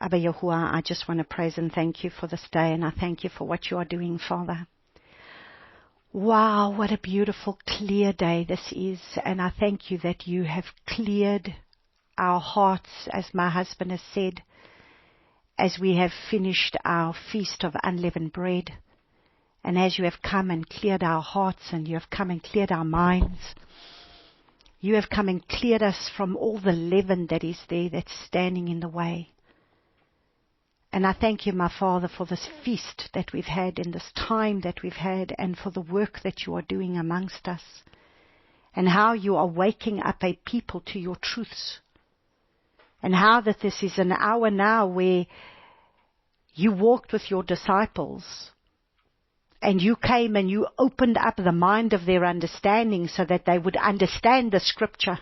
Abba Yahuwah, I just want to praise and thank you for this day, and I thank you for what you are doing, Father. Wow, what a beautiful, clear day this is, and I thank you that you have cleared our hearts, as my husband has said, as we have finished our feast of unleavened bread, and as you have come and cleared our hearts, and you have come and cleared our minds. You have come and cleared us from all the leaven that is there that's standing in the way. And I thank you, my Father, for this feast that we've had and this time that we've had, and for the work that you are doing amongst us, and how you are waking up a people to your truths, and how that this is an hour now where you walked with your disciples, and you came and you opened up the mind of their understanding so that they would understand the Scripture.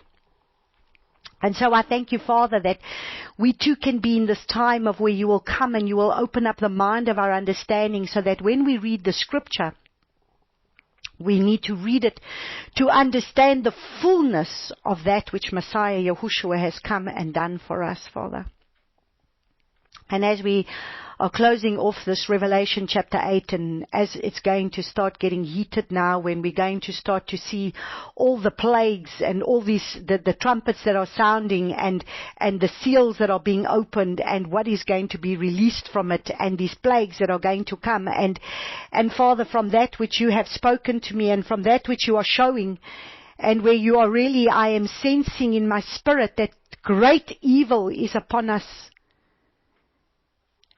And so I thank you, Father, that we too can be in this time of where you will come and you will open up the mind of our understanding, so that when we read the Scripture, we need to read it to understand the fullness of that which Messiah Yahushua has come and done for us, Father. And as we are closing off this Revelation chapter 8, and as it's going to start getting heated now, when we're going to start to see all the plagues and all these, the trumpets that are sounding, and the seals that are being opened, and what is going to be released from it, and these plagues that are going to come. And Father, from that which you have spoken to me, and from that which you are showing, and where you are really, I am sensing in my spirit that great evil is upon us.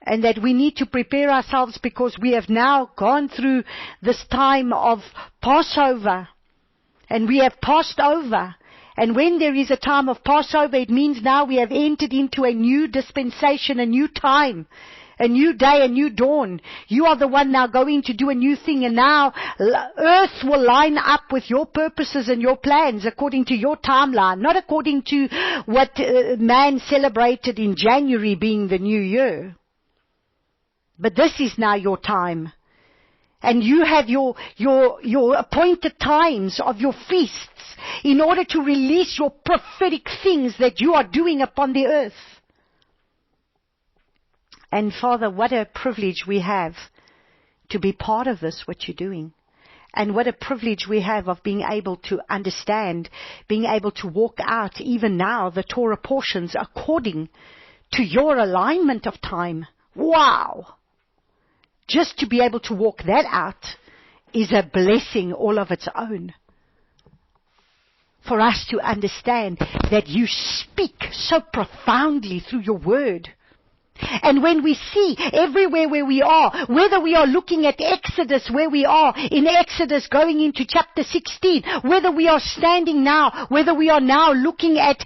And that we need to prepare ourselves, because we have now gone through this time of Passover. And we have passed over. And when there is a time of Passover, it means now we have entered into a new dispensation, a new time, a new day, a new dawn. You are the one now going to do a new thing. And now earth will line up with your purposes and your plans according to your timeline. Not according to what man celebrated in January being the new year. But this is now your time. And you have your appointed times of your feasts in order to release your prophetic things that you are doing upon the earth. And Father, what a privilege we have to be part of this, what you're doing. And what a privilege we have of being able to understand, being able to walk out even now the Torah portions according to your alignment of time. Wow! Just to be able to walk that out is a blessing all of its own. For us to understand that you speak so profoundly through your word. And when we see everywhere where we are, whether we are looking at Exodus, where we are in Exodus going into chapter 16, whether we are standing now, whether we are now looking at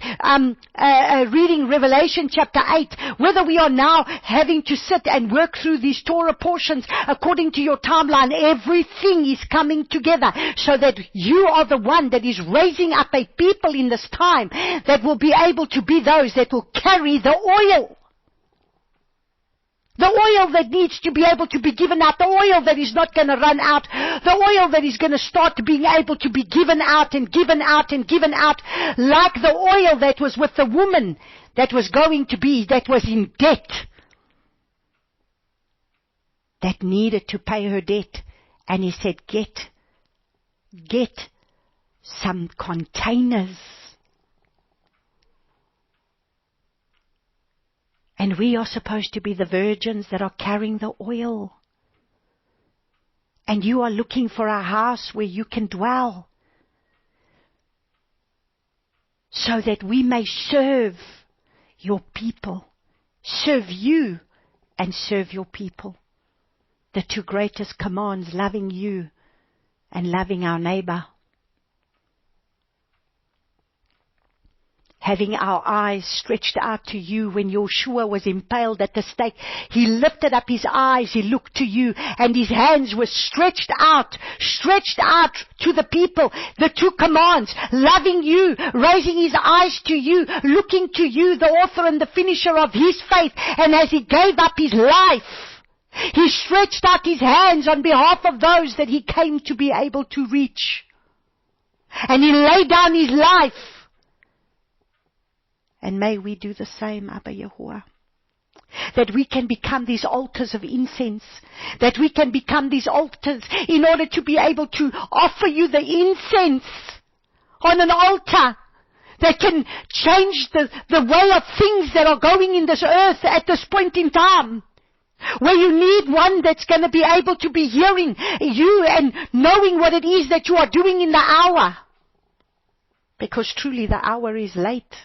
reading Revelation chapter 8, whether we are now having to sit and work through these Torah portions according to your timeline, everything is coming together so that you are the one that is raising up a people in this time that will be able to be those that will carry the oil. The oil that needs to be able to be given out. The oil that is not going to run out. The oil that is going to start being able to be given out and given out and given out. Like the oil that was with the woman that was going to be, that was in debt. That needed to pay her debt. And he said, get some containers. And we are supposed to be the virgins that are carrying the oil. And you are looking for a house where you can dwell, so that we may serve your people, serve you and serve your people. The two greatest commands, loving you and loving our neighbor. Having our eyes stretched out to you. When Yeshua was impaled at the stake, he lifted up his eyes, he looked to you, and his hands were stretched out to the people. The two commands, loving you, raising his eyes to you, looking to you, the author and the finisher of his faith. And as he gave up his life, he stretched out his hands on behalf of those that he came to be able to reach. And he laid down his life. And may we do the same, Abba Yahuwah. That we can become these altars of incense. That we can become these altars in order to be able to offer you the incense on an altar that can change the way of things that are going in this earth at this point in time. Where you need one that's going to be able to be hearing you and knowing what it is that you are doing in the hour. Because truly the hour is late.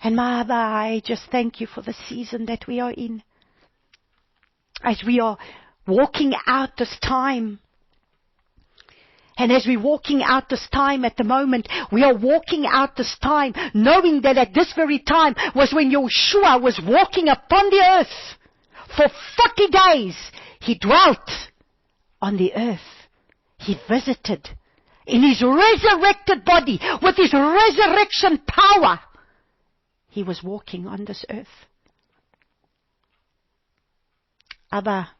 And my Abba, I just thank you for the season that we are in. As we are walking out this time. And as we're walking out this time at the moment, we are walking out this time knowing that at this very time was when Yeshua was walking upon the earth. For 40 days he dwelt on the earth. He visited in his resurrected body with his resurrection power. He was walking on this earth. Abba,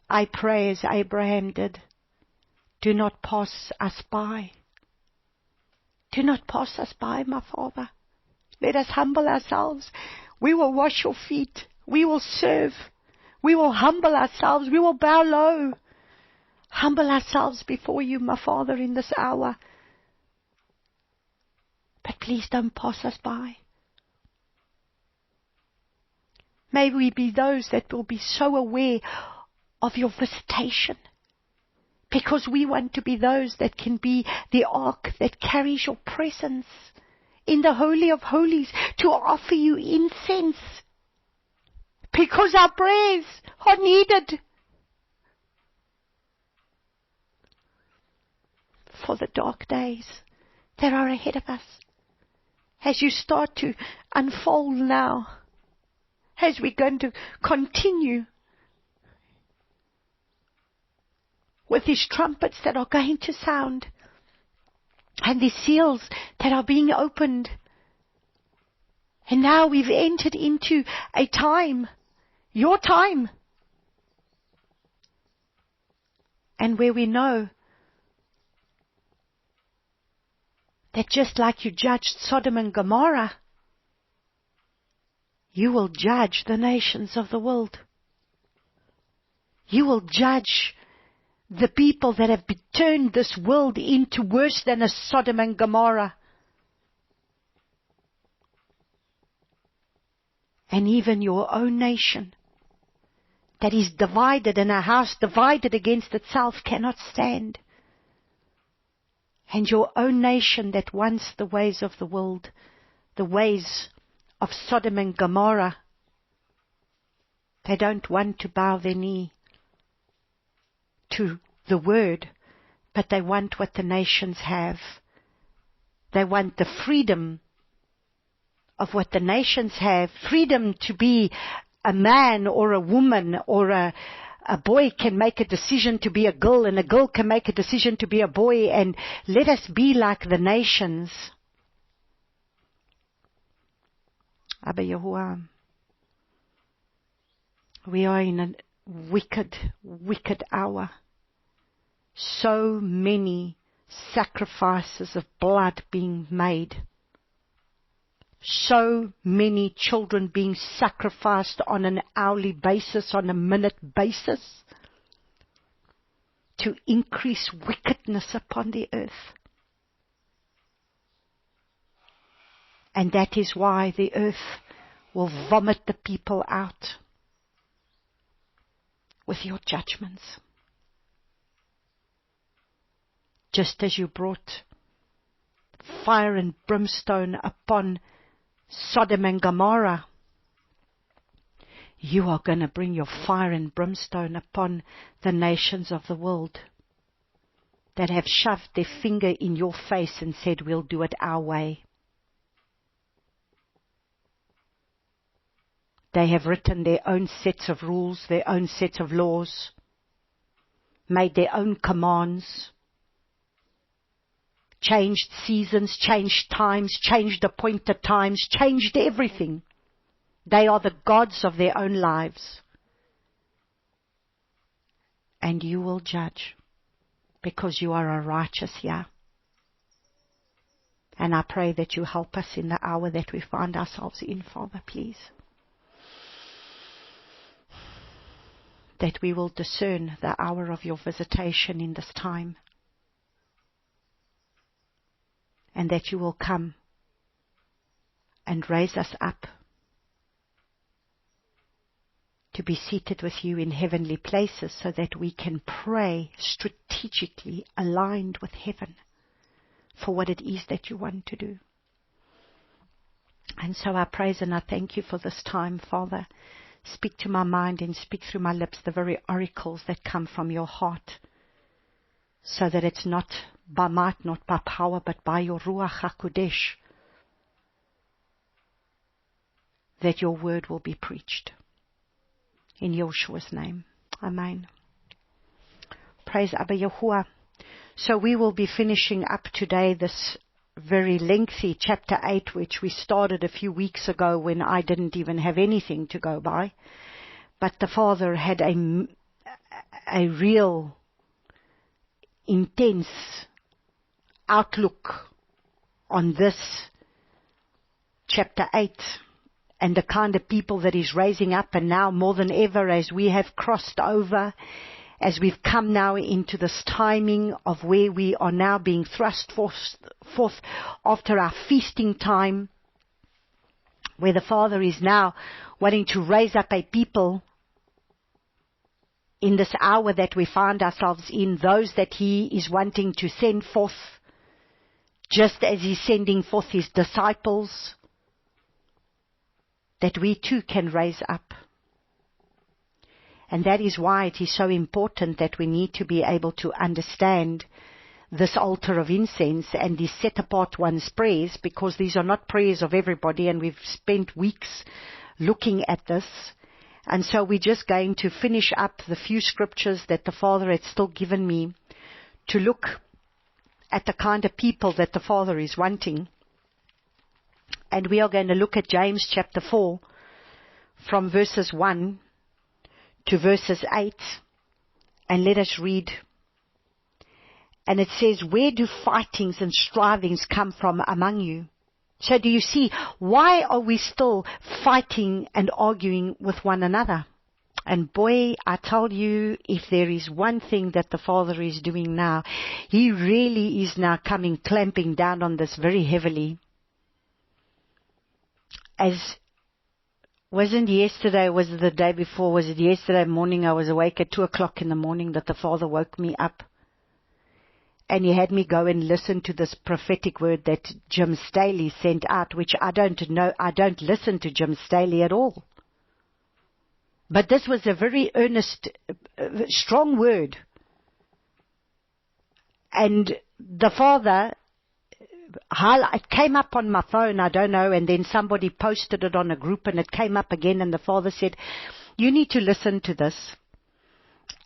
I pray as Abraham did, do not pass us by. Do not pass us by, my Father. Let us humble ourselves. We will wash your feet. We will serve. We will humble ourselves. We will bow low. Humble ourselves before you, my Father, in this hour. But please don't pass us by. May we be those that will be so aware of your visitation. Because we want to be those that can be the ark that carries your presence in the Holy of Holies to offer you incense. Because our prayers are needed for the dark days that are ahead of us. As you start to unfold now, as we're going to continue with these trumpets that are going to sound, and these seals that are being opened. And now we've entered into a time, your time, and where we know that just like you judged Sodom and Gomorrah, you will judge the nations of the world. You will judge the people that have turned this world into worse than a Sodom and Gomorrah. And even your own nation that is divided, and a house divided against itself cannot stand. And your own nation that wants the ways of the world, the ways of Sodom and Gomorrah, they don't want to bow their knee to the word, but they want what the nations have. They want the freedom of what the nations have, freedom to be a man or a woman, or a boy can make a decision to be a girl, and a girl can make a decision to be a boy, and let us be like the nations. Abba Yahuwah, we are in a wicked, wicked hour. So many sacrifices of blood being made. So many children being sacrificed on an hourly basis, on a minute basis, to increase wickedness upon the earth. And that is why the earth will vomit the people out with your judgments. Just as you brought fire and brimstone upon Sodom and Gomorrah, you are going to bring your fire and brimstone upon the nations of the world that have shoved their finger in your face and said, we'll do it our way. They have written their own sets of rules, their own sets of laws, made their own commands, changed seasons, changed times, changed appointed times, changed everything. They are the gods of their own lives. And you will judge, because you are a righteous Yah. And I pray that you help us in the hour that we find ourselves in, Father, please. That we will discern the hour of your visitation in this time. And that you will come and raise us up to be seated with you in heavenly places so that we can pray strategically aligned with heaven for what it is that you want to do. And so I praise and I thank you for this time, Father. Speak to my mind and speak through my lips the very oracles that come from your heart, so that it's not by might, not by power, but by your Ruach HaKodesh that your word will be preached. In Yeshua's name. Amen. Praise Abba Yahuwah. So we will be finishing up today this very lengthy chapter 8, which we started a few weeks ago when I didn't even have anything to go by. But the Father had a real intense outlook on this chapter 8. And the kind of people that He's raising up, and now more than ever as we have crossed over, as we've come now into this timing of where we are now being thrust forth after our feasting time, where the Father is now wanting to raise up a people in this hour that we find ourselves in, those that He is wanting to send forth, just as He's sending forth His disciples, that we too can raise up. And that is why it is so important that we need to be able to understand this altar of incense and these set-apart ones prayers, because these are not prayers of everybody, and we've spent weeks looking at this. And so we're just going to finish up the few scriptures that the Father had still given me to look at the kind of people that the Father is wanting. And we are going to look at James chapter 4 from verses 1 to verses 8. And let us read. And it says, where do fightings and strivings come from among you? So do you see, why are we still fighting and arguing with one another? And boy, I tell you, if there is one thing that the Father is doing now, He really is now clamping down on this very heavily. Was it yesterday morning, I was awake at 2 o'clock in the morning that the Father woke me up. And He had me go and listen to this prophetic word that Jim Staley sent out, which I don't listen to Jim Staley at all. But this was a very earnest, strong word. And the Father, it came up on my phone, I don't know, and then somebody posted it on a group and it came up again, and the Father said, you need to listen to this.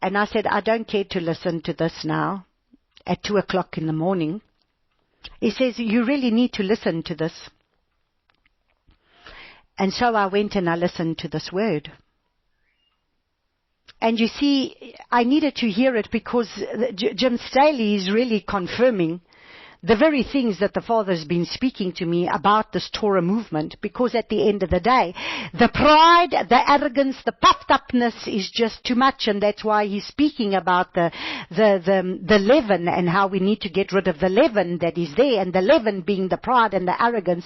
And I said, I don't care to listen to this now at 2 o'clock in the morning. He says, you really need to listen to this. And so I went and I listened to this word. And you see, I needed to hear it because Jim Staley is really confirming the very things that the Father has been speaking to me about this Torah movement, because at the end of the day, the pride, the arrogance, the puffed upness is just too much, and that's why He's speaking about the leaven and how we need to get rid of the leaven that is there, and the leaven being the pride and the arrogance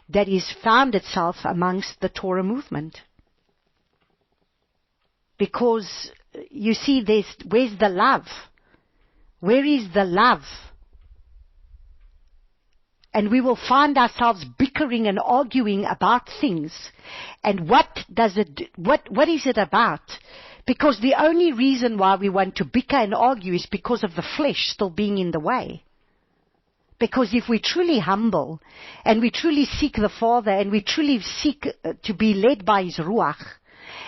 that is found itself amongst the Torah movement. Because, you see, where's the love? Where is the love? And we will find ourselves bickering and arguing about things. And what is it about? Because the only reason why we want to bicker and argue is because of the flesh still being in the way. Because if we truly humble, and we truly seek the Father, and we truly seek to be led by His Ruach,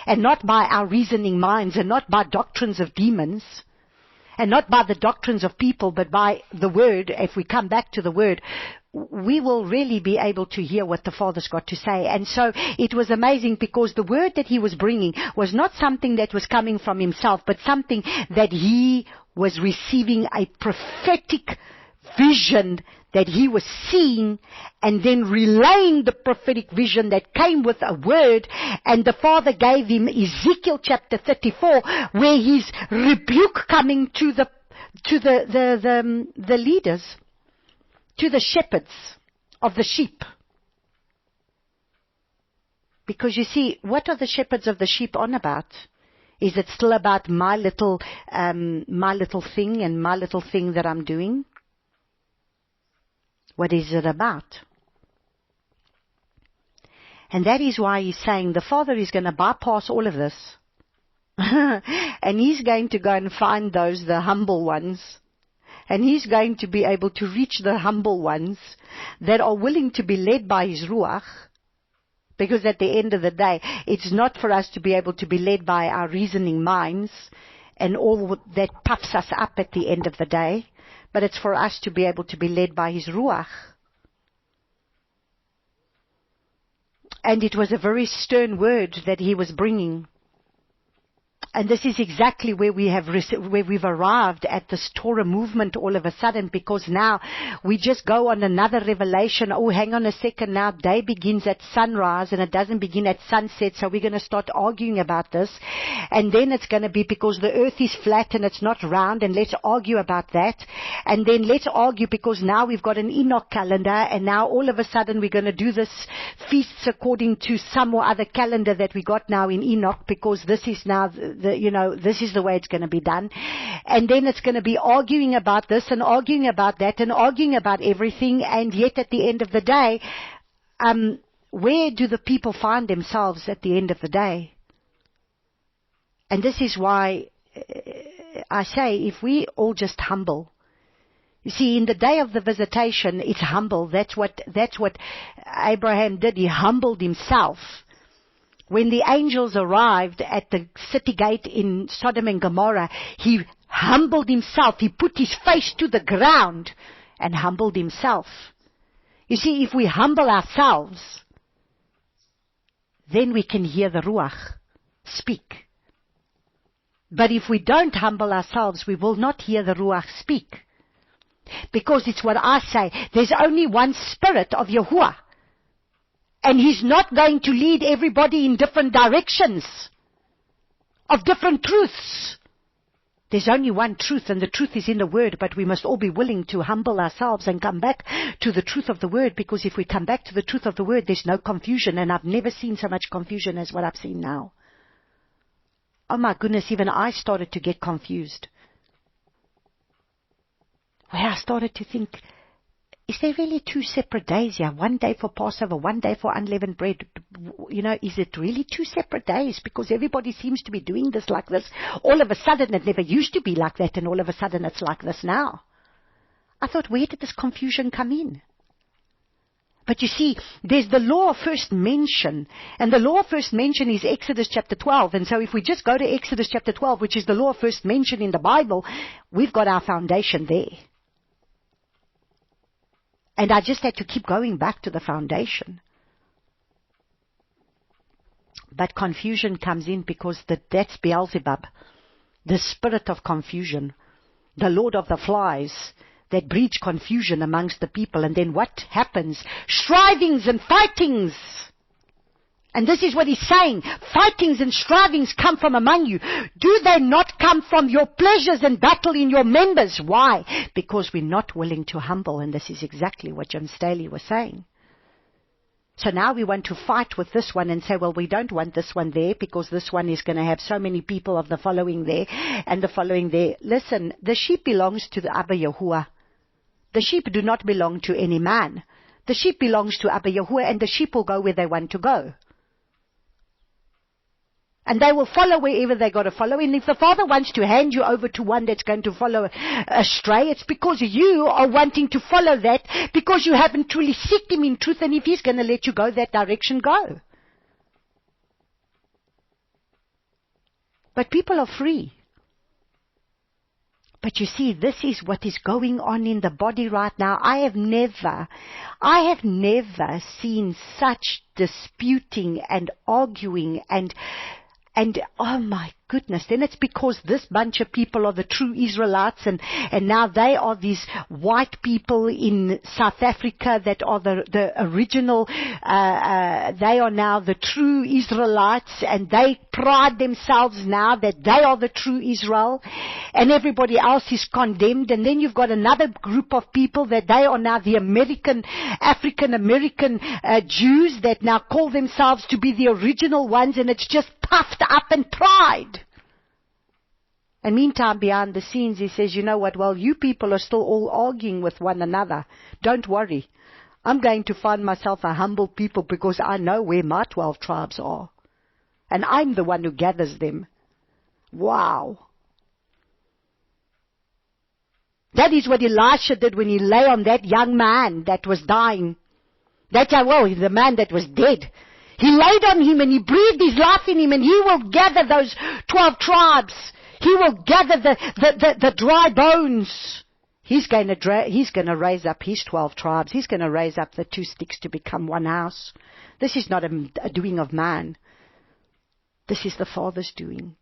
and not by our reasoning minds, and not by doctrines of demons, and not by the doctrines of people, but by the Word, if we come back to the Word, we will really be able to hear what the Father's got to say. And so it was amazing, because the word that He was bringing was not something that was coming from Himself, but something that He was receiving, a prophetic vision that he was seeing and then relaying the prophetic vision that came with a word, and the Father gave him Ezekiel chapter 34, where his rebuke coming to the leaders, to the shepherds of the sheep. Because you see, what are the shepherds of the sheep on about? Is it still about my little thing and my little thing that I'm doing? What is it about? And that is why he's saying the Father is going to bypass all of this. And he's going to go and find those, the humble ones. And he's going to be able to reach the humble ones that are willing to be led by his Ruach. Because at the end of the day, it's not for us to be able to be led by our reasoning minds and all that puffs us up at the end of the day. But it's for us to be able to be led by his Ruach. And it was a very stern word that he was bringing. And this is exactly where we've arrived at this Torah movement all of a sudden, because now we just go on another revelation. Oh, hang on a second, now day begins at sunrise and it doesn't begin at sunset, so we're going to start arguing about this. And then it's going to be because the earth is flat and it's not round, and let's argue about that. And then let's argue because now we've got an Enoch calendar, and now all of a sudden we're going to do this feasts according to some or other calendar that we got now in Enoch, because this is now this is the way it's going to be done. And then it's going to be arguing about this and arguing about that and arguing about everything. And yet at the end of the day, where do the people find themselves at the end of the day? And this is why I say, if we all just humble. You see, in the day of the visitation, it's humble. That's what Abraham did. He humbled himself. When the angels arrived at the city gate in Sodom and Gomorrah, he humbled himself. He put his face to the ground and humbled himself. You see, if we humble ourselves, then we can hear the Ruach speak. But if we don't humble ourselves, we will not hear the Ruach speak. Because it's what I say, there's only one spirit of Yahuwah. And he's not going to lead everybody in different directions of different truths. There's only one truth, and the truth is in the Word, but we must all be willing to humble ourselves and come back to the truth of the Word, because if we come back to the truth of the Word, there's no confusion, and I've never seen so much confusion as what I've seen now. Oh my goodness, even I started to get confused. Where I started to think, is there really two separate days here? One day for Passover, one day for unleavened bread. Is it really two separate days? Because everybody seems to be doing this like this. All of a sudden, it never used to be like that, and all of a sudden it's like this now. I thought, where did this confusion come in? But you see, there's the law of first mention, and the law of first mention is Exodus chapter 12. And so if we just go to Exodus chapter 12, which is the law of first mention in the Bible, we've got our foundation there. And I just had to keep going back to the foundation. But confusion comes in because that's Beelzebub, the spirit of confusion, the Lord of the Flies, that breeds confusion amongst the people. And then what happens? Strivings and fightings. And this is what he's saying. Fightings and strivings come from among you. Do they not come from your pleasures and battle in your members? Why? Because we're not willing to humble. And this is exactly what Jim Staley was saying. So now we want to fight with this one and say, well, we don't want this one there because this one is going to have so many people of the following there and the following there. Listen, the sheep belongs to the Abba Yahuwah. The sheep do not belong to any man. The sheep belongs to Abba Yahuwah, and the sheep will go where they want to go. And they will follow wherever they got to follow. And if the Father wants to hand you over to one that's going to follow astray, it's because you are wanting to follow that because you haven't truly seeked Him in truth. And if He's going to let you go that direction, go. But people are free. But you see, this is what is going on in the body right now. I have never seen such disputing and arguing and And oh my goodness, then it's because this bunch of people are the true Israelites, and now they are these white people in South Africa that are the original, they are now the true Israelites, and they pride themselves now that they are the true Israel, and everybody else is condemned. And then you've got another group of people that they are now the African American Jews that now call themselves to be the original ones, and it's just puffed up and pride. And meantime, behind the scenes, he says, you know what, well, you people are still all arguing with one another. Don't worry. I'm going to find myself a humble people because I know where my 12 tribes are. And I'm the one who gathers them. Wow. That is what Elisha did when he lay on that young man that was dying. The man that was dead. He laid on him and he breathed his life in him, and he will gather those 12 tribes. He will gather the dry bones. He's going to raise up his 12 tribes. He's going to raise up the 2 sticks to become one house. This is not a doing of man. This is the Father's doing.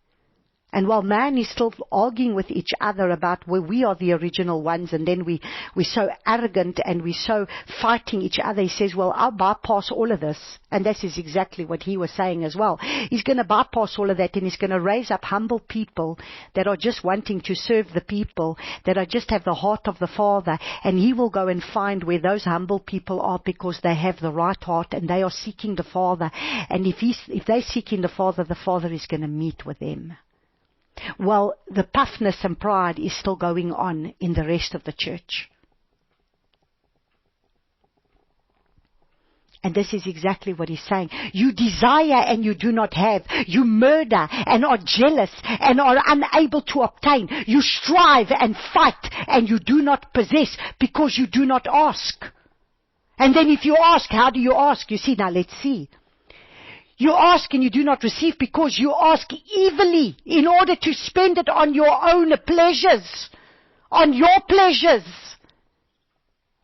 And while man is still arguing with each other about where we are the original ones, and then we're so arrogant and we're so fighting each other, he says, well, I'll bypass all of this. And this is exactly what he was saying as well. He's going to bypass all of that, and he's going to raise up humble people that are just wanting to serve the people, that are just have the heart of the Father. And he will go and find where those humble people are, because they have the right heart and they are seeking the Father. And if they're seeking the Father is going to meet with them. Well, the puffness and pride is still going on in the rest of the church. And this is exactly what he's saying. You desire and you do not have. You murder and are jealous and are unable to obtain. You strive and fight and you do not possess because you do not ask. And then if you ask, how do you ask? You see, now let's see. You ask and you do not receive because you ask evilly in order to spend it on your own pleasures. On your pleasures.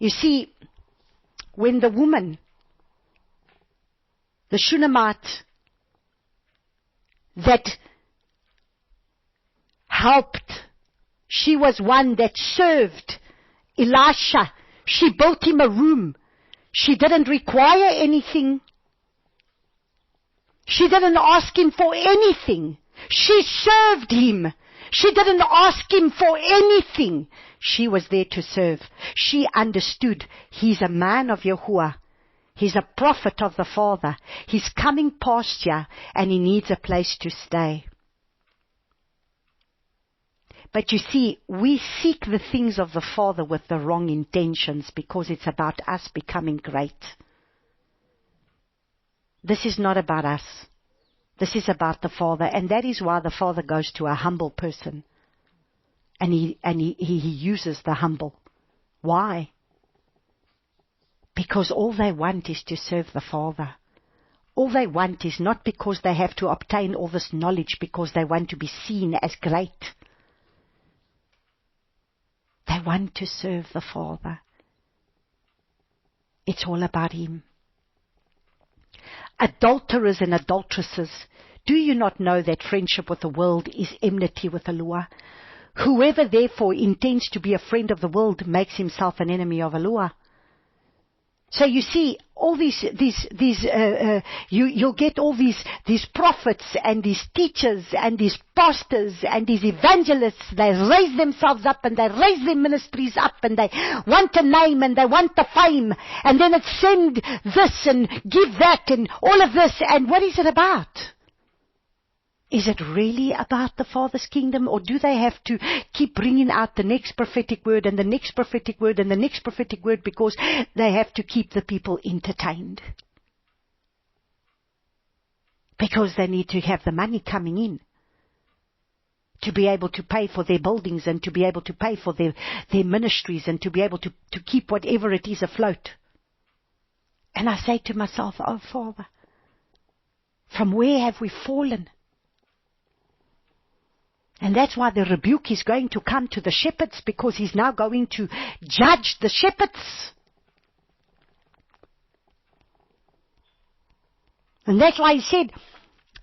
You see, when the woman, the Shunammite, that helped, she was one that served Elisha. She built him a room. She didn't require anything. She didn't ask him for anything. She served him. She didn't ask him for anything. She was there to serve. She understood he's a man of Yahuwah. He's a prophet of the Father. He's coming past here and he needs a place to stay. But you see, we seek the things of the Father with the wrong intentions because it's about us becoming great. This is not about us. This is about the Father. And that is why the Father goes to a humble person. And he uses the humble. Why? Because all they want is to serve the Father. All they want is not because they have to obtain all this knowledge, because they want to be seen as great. They want to serve the Father. It's all about Him. Adulterers and adulteresses, do you not know that friendship with the world is enmity with Yahuwah? Whoever therefore intends to be a friend of the world makes himself an enemy of Yahuwah. So you see, all you'll get all these prophets and these teachers and these pastors and these evangelists. They raise themselves up and they raise their ministries up and they want a name and they want the fame. And then it's send this and give that and all of this. And what is it about? Is it really about the Father's kingdom, or do they have to keep bringing out the next prophetic word and the next prophetic word and the next prophetic word because they have to keep the people entertained? Because they need to have the money coming in to be able to pay for their buildings and to be able to pay for their ministries and to be able to keep whatever it is afloat. And I say to myself, oh Father, from where have we fallen? And that's why the rebuke is going to come to the shepherds, because he's now going to judge the shepherds. And that's why he said,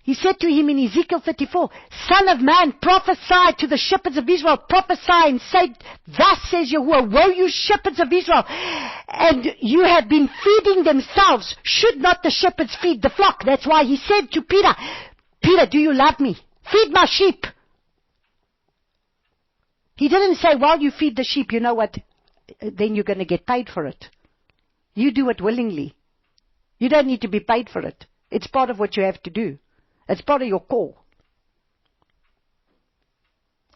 He said to him in Ezekiel 34, Son of man, prophesy to the shepherds of Israel, prophesy and say, thus says Yahuwah, woe you shepherds of Israel, and you have been feeding themselves. Should not the shepherds feed the flock? That's why he said to Peter, Peter, do you love me? Feed my sheep. He didn't say, while you feed the sheep, you know what, then you're going to get paid for it. You do it willingly. You don't need to be paid for it. It's part of what you have to do. It's part of your call.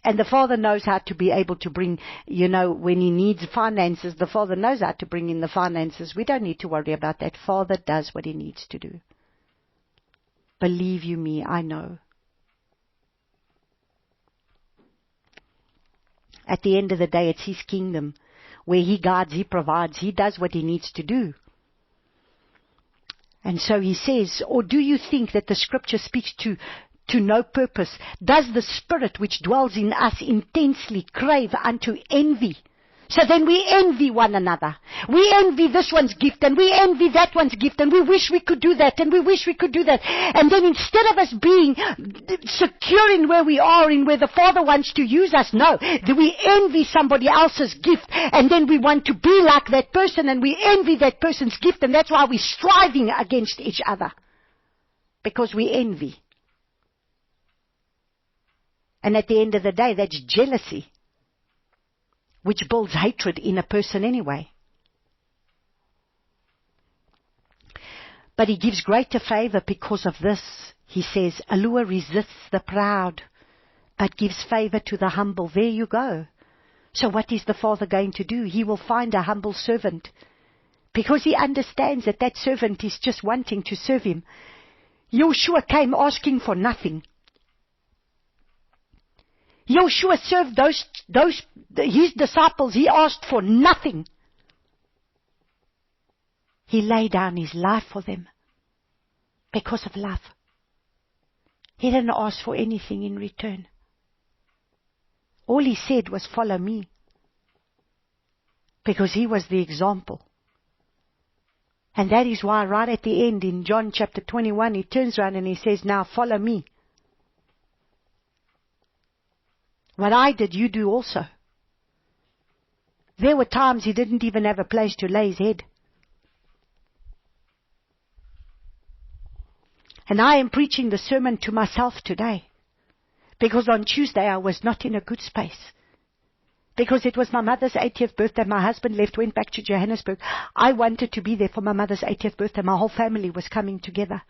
And the Father knows how to be able to bring, when He needs finances, the Father knows how to bring in the finances. We don't need to worry about that. Father does what He needs to do. Believe you me, I know. At the end of the day, it's His kingdom, where He guides, He provides, He does what He needs to do. And so He says, or do you think that the Scripture speaks to no purpose? Does the Spirit which dwells in us intensely crave unto envy? So then we envy one another. We envy this one's gift, and we envy that one's gift, and we wish we could do that, and we wish we could do that. And then instead of us being secure in where we are, in where the Father wants to use us, no, we envy somebody else's gift, and then we want to be like that person, and we envy that person's gift, and that's why we're striving against each other. Because we envy. And at the end of the day, that's jealousy, which builds hatred in a person anyway. But He gives greater favor because of this. He says, Allure resists the proud, but gives favor to the humble. There you go. So what is the Father going to do? He will find a humble servant, because He understands that that servant is just wanting to serve Him. Joshua came asking for nothing. Joshua served his disciples. He asked for nothing. He laid down his life for them because of love. He didn't ask for anything in return. All he said was, follow me. Because he was the example. And that is why right at the end in John chapter 21, he turns around and he says, now follow me. What I did, you do also. There were times he didn't even have a place to lay his head. And I am preaching the sermon to myself today. Because on Tuesday I was not in a good space. Because it was my mother's 80th birthday. My husband went back to Johannesburg. I wanted to be there for my mother's 80th birthday. My whole family was coming together,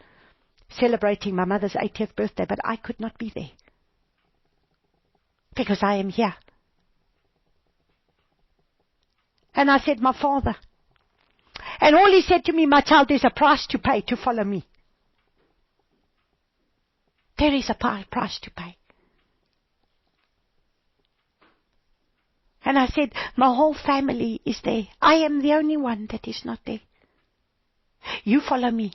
celebrating my mother's 80th birthday. But I could not be there. Because I am here. And I said, my Father. And all He said to me, my child, there's a price to pay to follow me. There is a price to pay. And I said, my whole family is there. I am the only one that is not there. You follow me.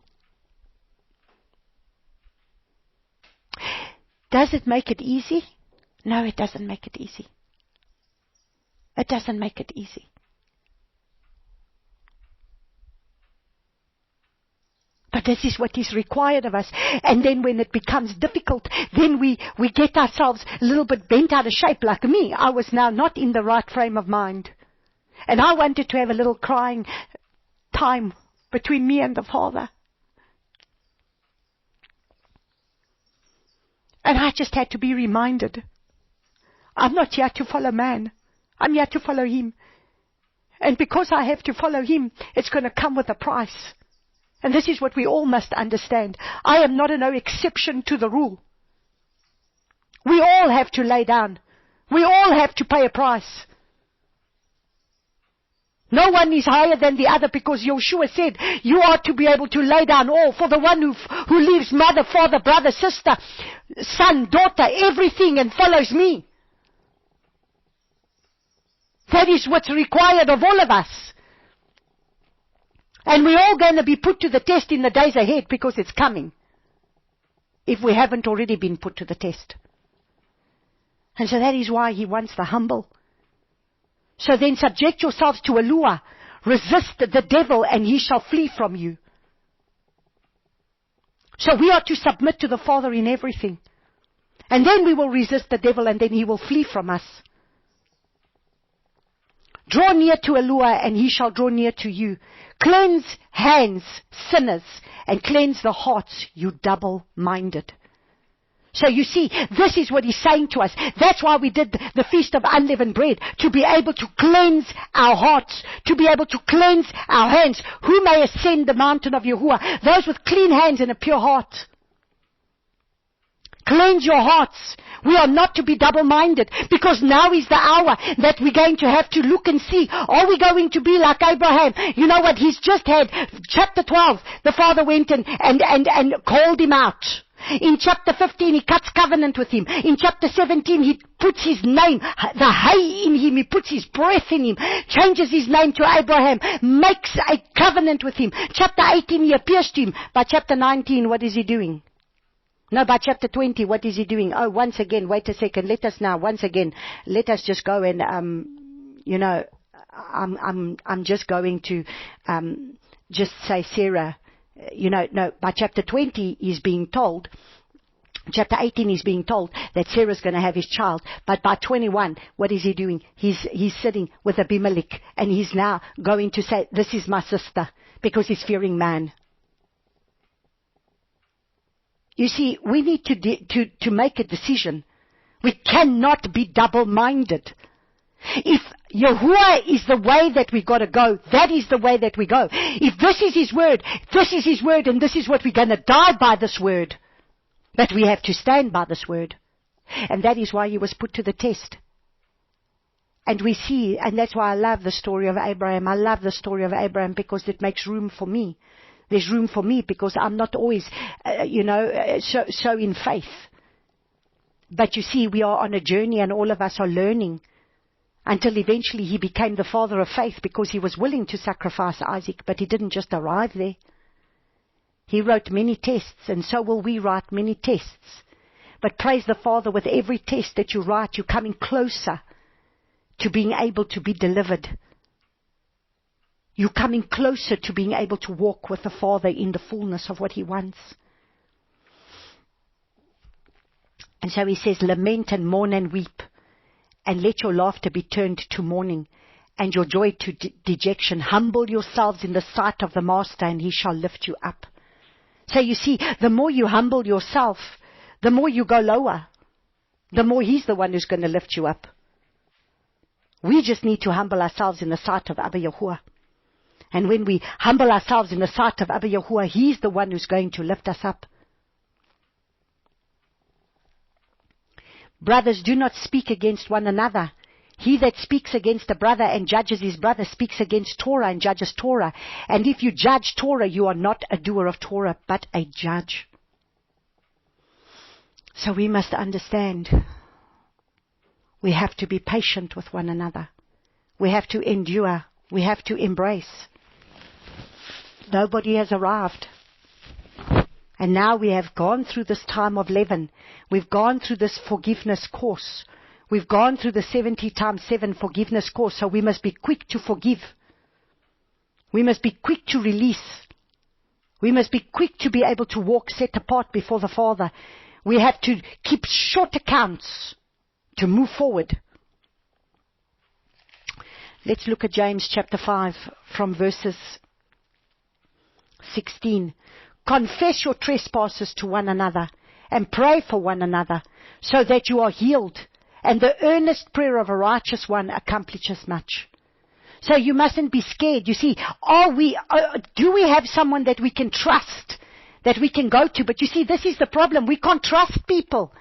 Does it make it easy? No, it doesn't make it easy. It doesn't make it easy. But this is what is required of us. And then when it becomes difficult, then we get ourselves a little bit bent out of shape. Like me, I was now not in the right frame of mind. And I wanted to have a little crying time between me and the Father. And I just had to be reminded. I'm not here to follow man. I'm here to follow Him. And because I have to follow Him, it's going to come with a price. And this is what we all must understand. I am not no exception to the rule. We all have to lay down. We all have to pay a price. No one is higher than the other, because Joshua said, you are to be able to lay down all for the one who leaves mother, father, brother, sister, son, daughter, everything, and follows me. That is what's required of all of us. And we're all going to be put to the test in the days ahead, because it's coming. If we haven't already been put to the test. And so that is why He wants the humble. So then subject yourselves to a lure. Resist the devil and he shall flee from you. So So we are to submit to the Father in everything. And then we will resist the devil, and then he will flee from us. Draw near to Eloah, and he shall draw near to you. Cleanse hands, sinners, and cleanse the hearts, you double-minded. So you see, this is what he's saying to us. That's why we did the Feast of Unleavened Bread, to be able to cleanse our hearts, to be able to cleanse our hands. Who may ascend the mountain of Yahuwah? Those with clean hands and a pure heart. Cleanse your hearts. We are not to be double-minded, because now is the hour that we're going to have to look and see, are we going to be like Abraham? You know what? He's just had chapter 12. The father went and called him out. In chapter 15, he cuts covenant with him. In chapter 17, he puts his name, the hay in him. He puts his breath in him, changes his name to Abraham, makes a covenant with him. Chapter 18, he appears to him. By chapter 19, what is he doing? No, by chapter 20, what is he doing? Oh, once again, wait a second. Let us just go and, I'm just going to, just say Sarah, by chapter 20 he's being told, chapter 18 he's being told that Sarah's going to have his child. But by 21, what is he doing? He's sitting with Abimelech, and he's now going to say, this is my sister, because he's fearing man. You see, we need to make a decision. We cannot be double-minded. If Yahuwah is the way that we got to go, that is the way that we go. If this is His word, and this is what we're going to die by, this word. But we have to stand by this word. And that is why He was put to the test. And we see, and that's why I love the story of Abraham. I love the story of Abraham because it makes room for me. There's room for me because I'm not always, so in faith. But you see, we are on a journey, and all of us are learning until eventually he became the father of faith, because he was willing to sacrifice Isaac, but he didn't just arrive there. He wrote many tests, and so will we write many tests. But praise the Father, with every test that you write, you're coming closer to being able to be delivered. You're coming closer to being able to walk with the Father in the fullness of what He wants. And so He says, lament and mourn and weep, and let your laughter be turned to mourning, and your joy to dejection. Humble yourselves in the sight of the Master, and He shall lift you up. So you see, the more you humble yourself, the more you go lower, the more He's the one who's going to lift you up. We just need to humble ourselves in the sight of Abba Yahuwah. And when we humble ourselves in the sight of Abba Yahuwah, He's the one who's going to lift us up. Brothers, do not speak against one another. He that speaks against a brother and judges his brother speaks against Torah and judges Torah. And if you judge Torah, you are not a doer of Torah, but a judge. So we must understand. We have to be patient with one another. We have to endure. We have to embrace. Nobody has arrived. And now we have gone through this time of leaven. We've gone through this forgiveness course. We've gone through the 70 times 7 forgiveness course. So we must be quick to forgive. We must be quick to release. We must be quick to be able to walk set apart before the Father. We have to keep short accounts to move forward. Let's look at James chapter 5 from verses 16. Confess your trespasses to one another and pray for one another so that you are healed. And the earnest prayer of a righteous one accomplishes much. So you mustn't be scared. You see, do we have someone that we can trust, that we can go to? But you see, this is the problem. We can't trust people.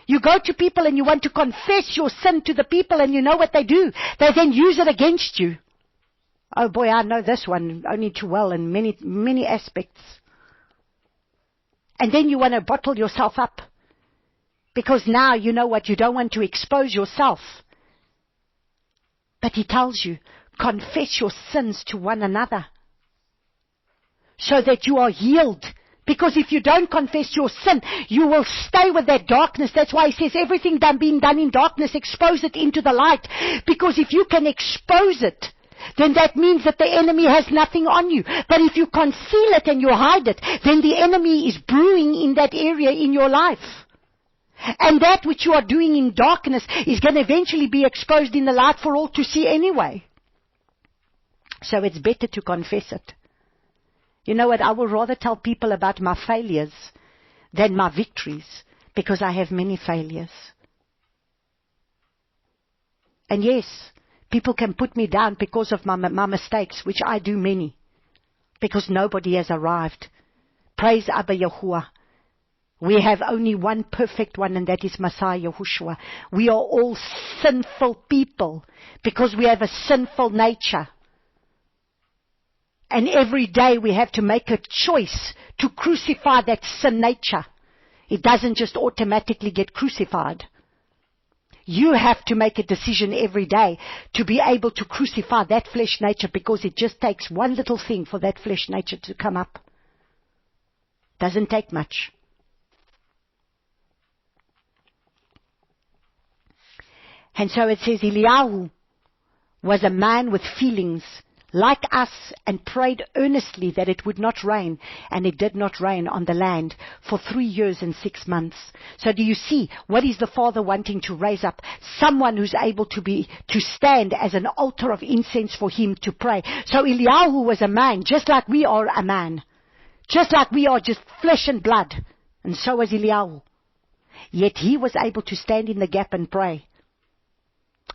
You go to people and you want to confess your sin to the people, and you know what they do? They then use it against you. Oh boy, I know this one only too well in many, many aspects. And then you want to bottle yourself up. Because now you know what, you don't want to expose yourself. But He tells you, confess your sins to one another, so that you are healed. Because if you don't confess your sin, you will stay with that darkness. That's why He says everything being done in darkness, expose it into the light. Because if you can expose it, then that means that the enemy has nothing on you. But if you conceal it and you hide it, then the enemy is brewing in that area in your life. And that which you are doing in darkness is going to eventually be exposed in the light for all to see anyway. So it's better to confess it. You know what? I would rather tell people about my failures than my victories, because I have many failures. And yes, people can put me down because of my mistakes, which I do many, because nobody has arrived. Praise Abba Yahuwah. We have only one perfect one, and that is Messiah Yahushua. We are all sinful people because we have a sinful nature. And every day we have to make a choice to crucify that sin nature. It doesn't just automatically get crucified. You have to make a decision every day to be able to crucify that flesh nature, because it just takes one little thing for that flesh nature to come up. Doesn't take much. And so it says Eliyahu was a man with feelings like us, and prayed earnestly that it would not rain, and it did not rain on the land for 3 years and 6 months. So do you see, what is the Father wanting to raise up? Someone who's able to stand as an altar of incense for him to pray. So Eliyahu was a man, just like we are a man. Just like we are just flesh and blood. And so was Eliyahu. Yet he was able to stand in the gap and pray.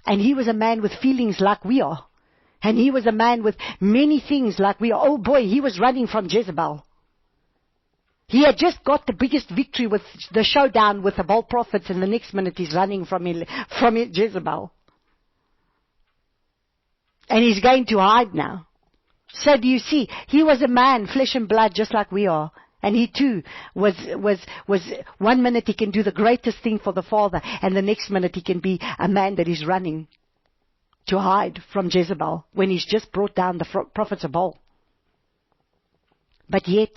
And he was a man with feelings like we are. And he was a man with many things like we are. Oh boy, he was running from Jezebel. He had just got the biggest victory with the showdown with the Baal prophets, and the next minute he's running from Jezebel. And he's going to hide now. So do you see, he was a man, flesh and blood, just like we are. And he too was 1 minute he can do the greatest thing for the Father, and the next minute he can be a man that is running to hide from Jezebel when he's just brought down the prophets of Baal. But yet,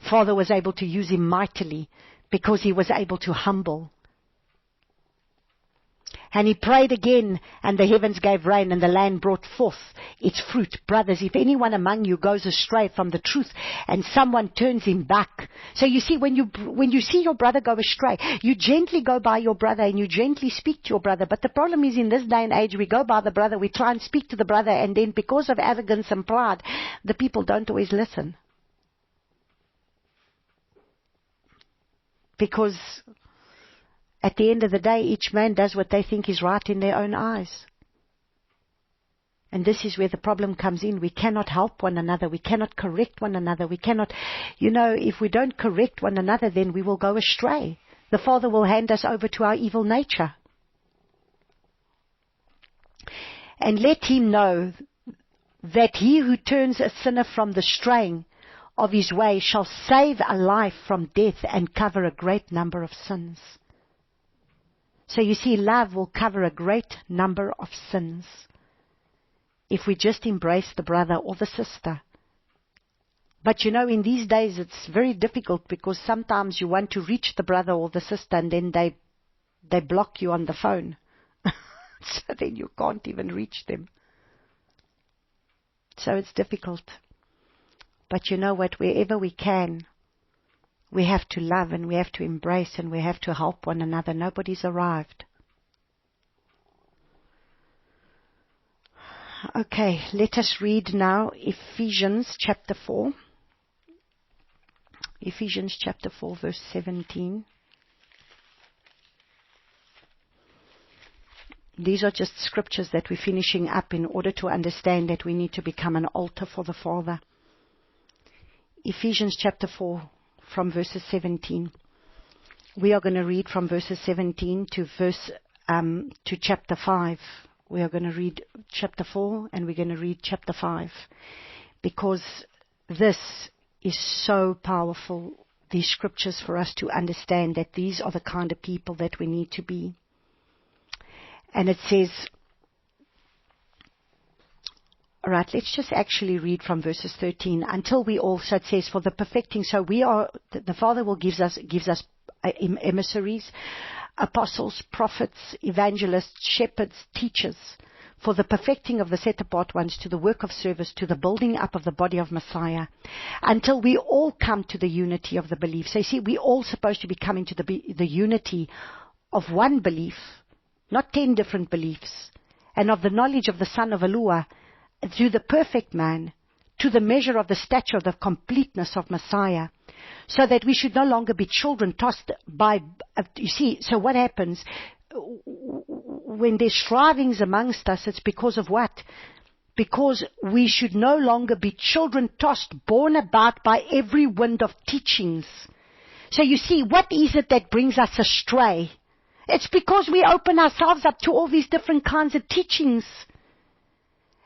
Father was able to use him mightily because he was able to humble. And he prayed again, and the heavens gave rain, and the land brought forth its fruit. Brothers, if anyone among you goes astray from the truth, and someone turns him back. So you see, when you see your brother go astray, you gently go by your brother, and you gently speak to your brother. But the problem is, in this day and age, we go by the brother, we try and speak to the brother, and then because of arrogance and pride, the people don't always listen. Because at the end of the day, each man does what they think is right in their own eyes. And this is where the problem comes in. We cannot help one another. We cannot correct one another. We cannot, if we don't correct one another, then we will go astray. The Father will hand us over to our evil nature. And let him know that he who turns a sinner from the straying of his way shall save a life from death and cover a great number of sins. So you see, love will cover a great number of sins if we just embrace the brother or the sister. But in these days it's very difficult, because sometimes you want to reach the brother or the sister, and then they block you on the phone. So then you can't even reach them. So it's difficult. But you know what? Wherever we can, we have to love, and we have to embrace, and we have to help one another. Nobody's arrived. Okay, let us read now Ephesians chapter 4. Ephesians chapter 4, verse 17. These are just scriptures that we're finishing up in order to understand that we need to become an altar for the Father. Ephesians chapter 4, from verses 17. We are going to read from verses 17 to chapter 5. We are going to read chapter 4, and we're going to read chapter 5, because this is so powerful, these scriptures, for us to understand that these are the kind of people that we need to be. And it says, all right, let's just actually read from verses 13 until we also, it says, for the perfecting. So the Father will gives us emissaries, apostles, prophets, evangelists, shepherds, teachers, for the perfecting of the set-apart ones, to the work of service, to the building up of the body of Messiah, until we all come to the unity of the belief. So you see, we're all supposed to be coming to the unity of one belief, not 10 different beliefs, and of the knowledge of the Son of Elohim, to the perfect man, to the measure of the stature of the completeness of Messiah, so that we should no longer be children tossed by, you see, so what happens when there's strivings amongst us? It's because of what? Because we should no longer be children tossed, borne about by every wind of teachings. So you see, what is it that brings us astray? It's because we open ourselves up to all these different kinds of teachings.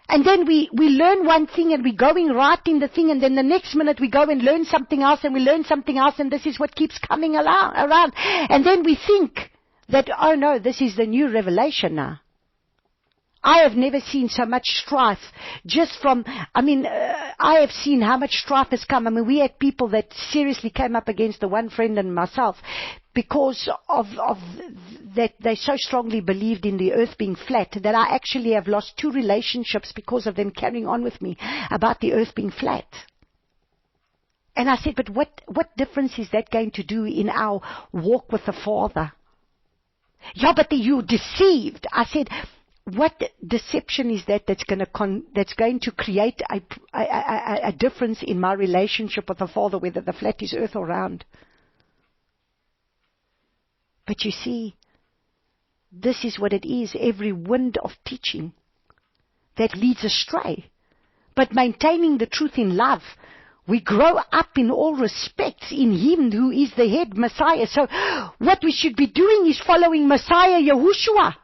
And then we learn one thing and we're going right in the thing, and then the next minute we go and learn something else, and we learn something else, and this is what keeps coming around. And then we think that, oh no, this is the new revelation now. I have never seen so much strife just from, I have seen how much strife has come. We had people that seriously came up against the one friend and myself because of that they so strongly believed in the earth being flat that I actually have lost 2 relationships because of them carrying on with me about the earth being flat. And I said, but what difference is that going to do in our walk with the Father? Yeah, but you're deceived. I said, what deception is that's going to create a difference in my relationship with the Father, whether the flat is earth or round? But you see, this is what it is, every wind of teaching that leads astray. But maintaining the truth in love, we grow up in all respects in Him who is the head, Messiah. So what we should be doing is following Messiah Yahushua.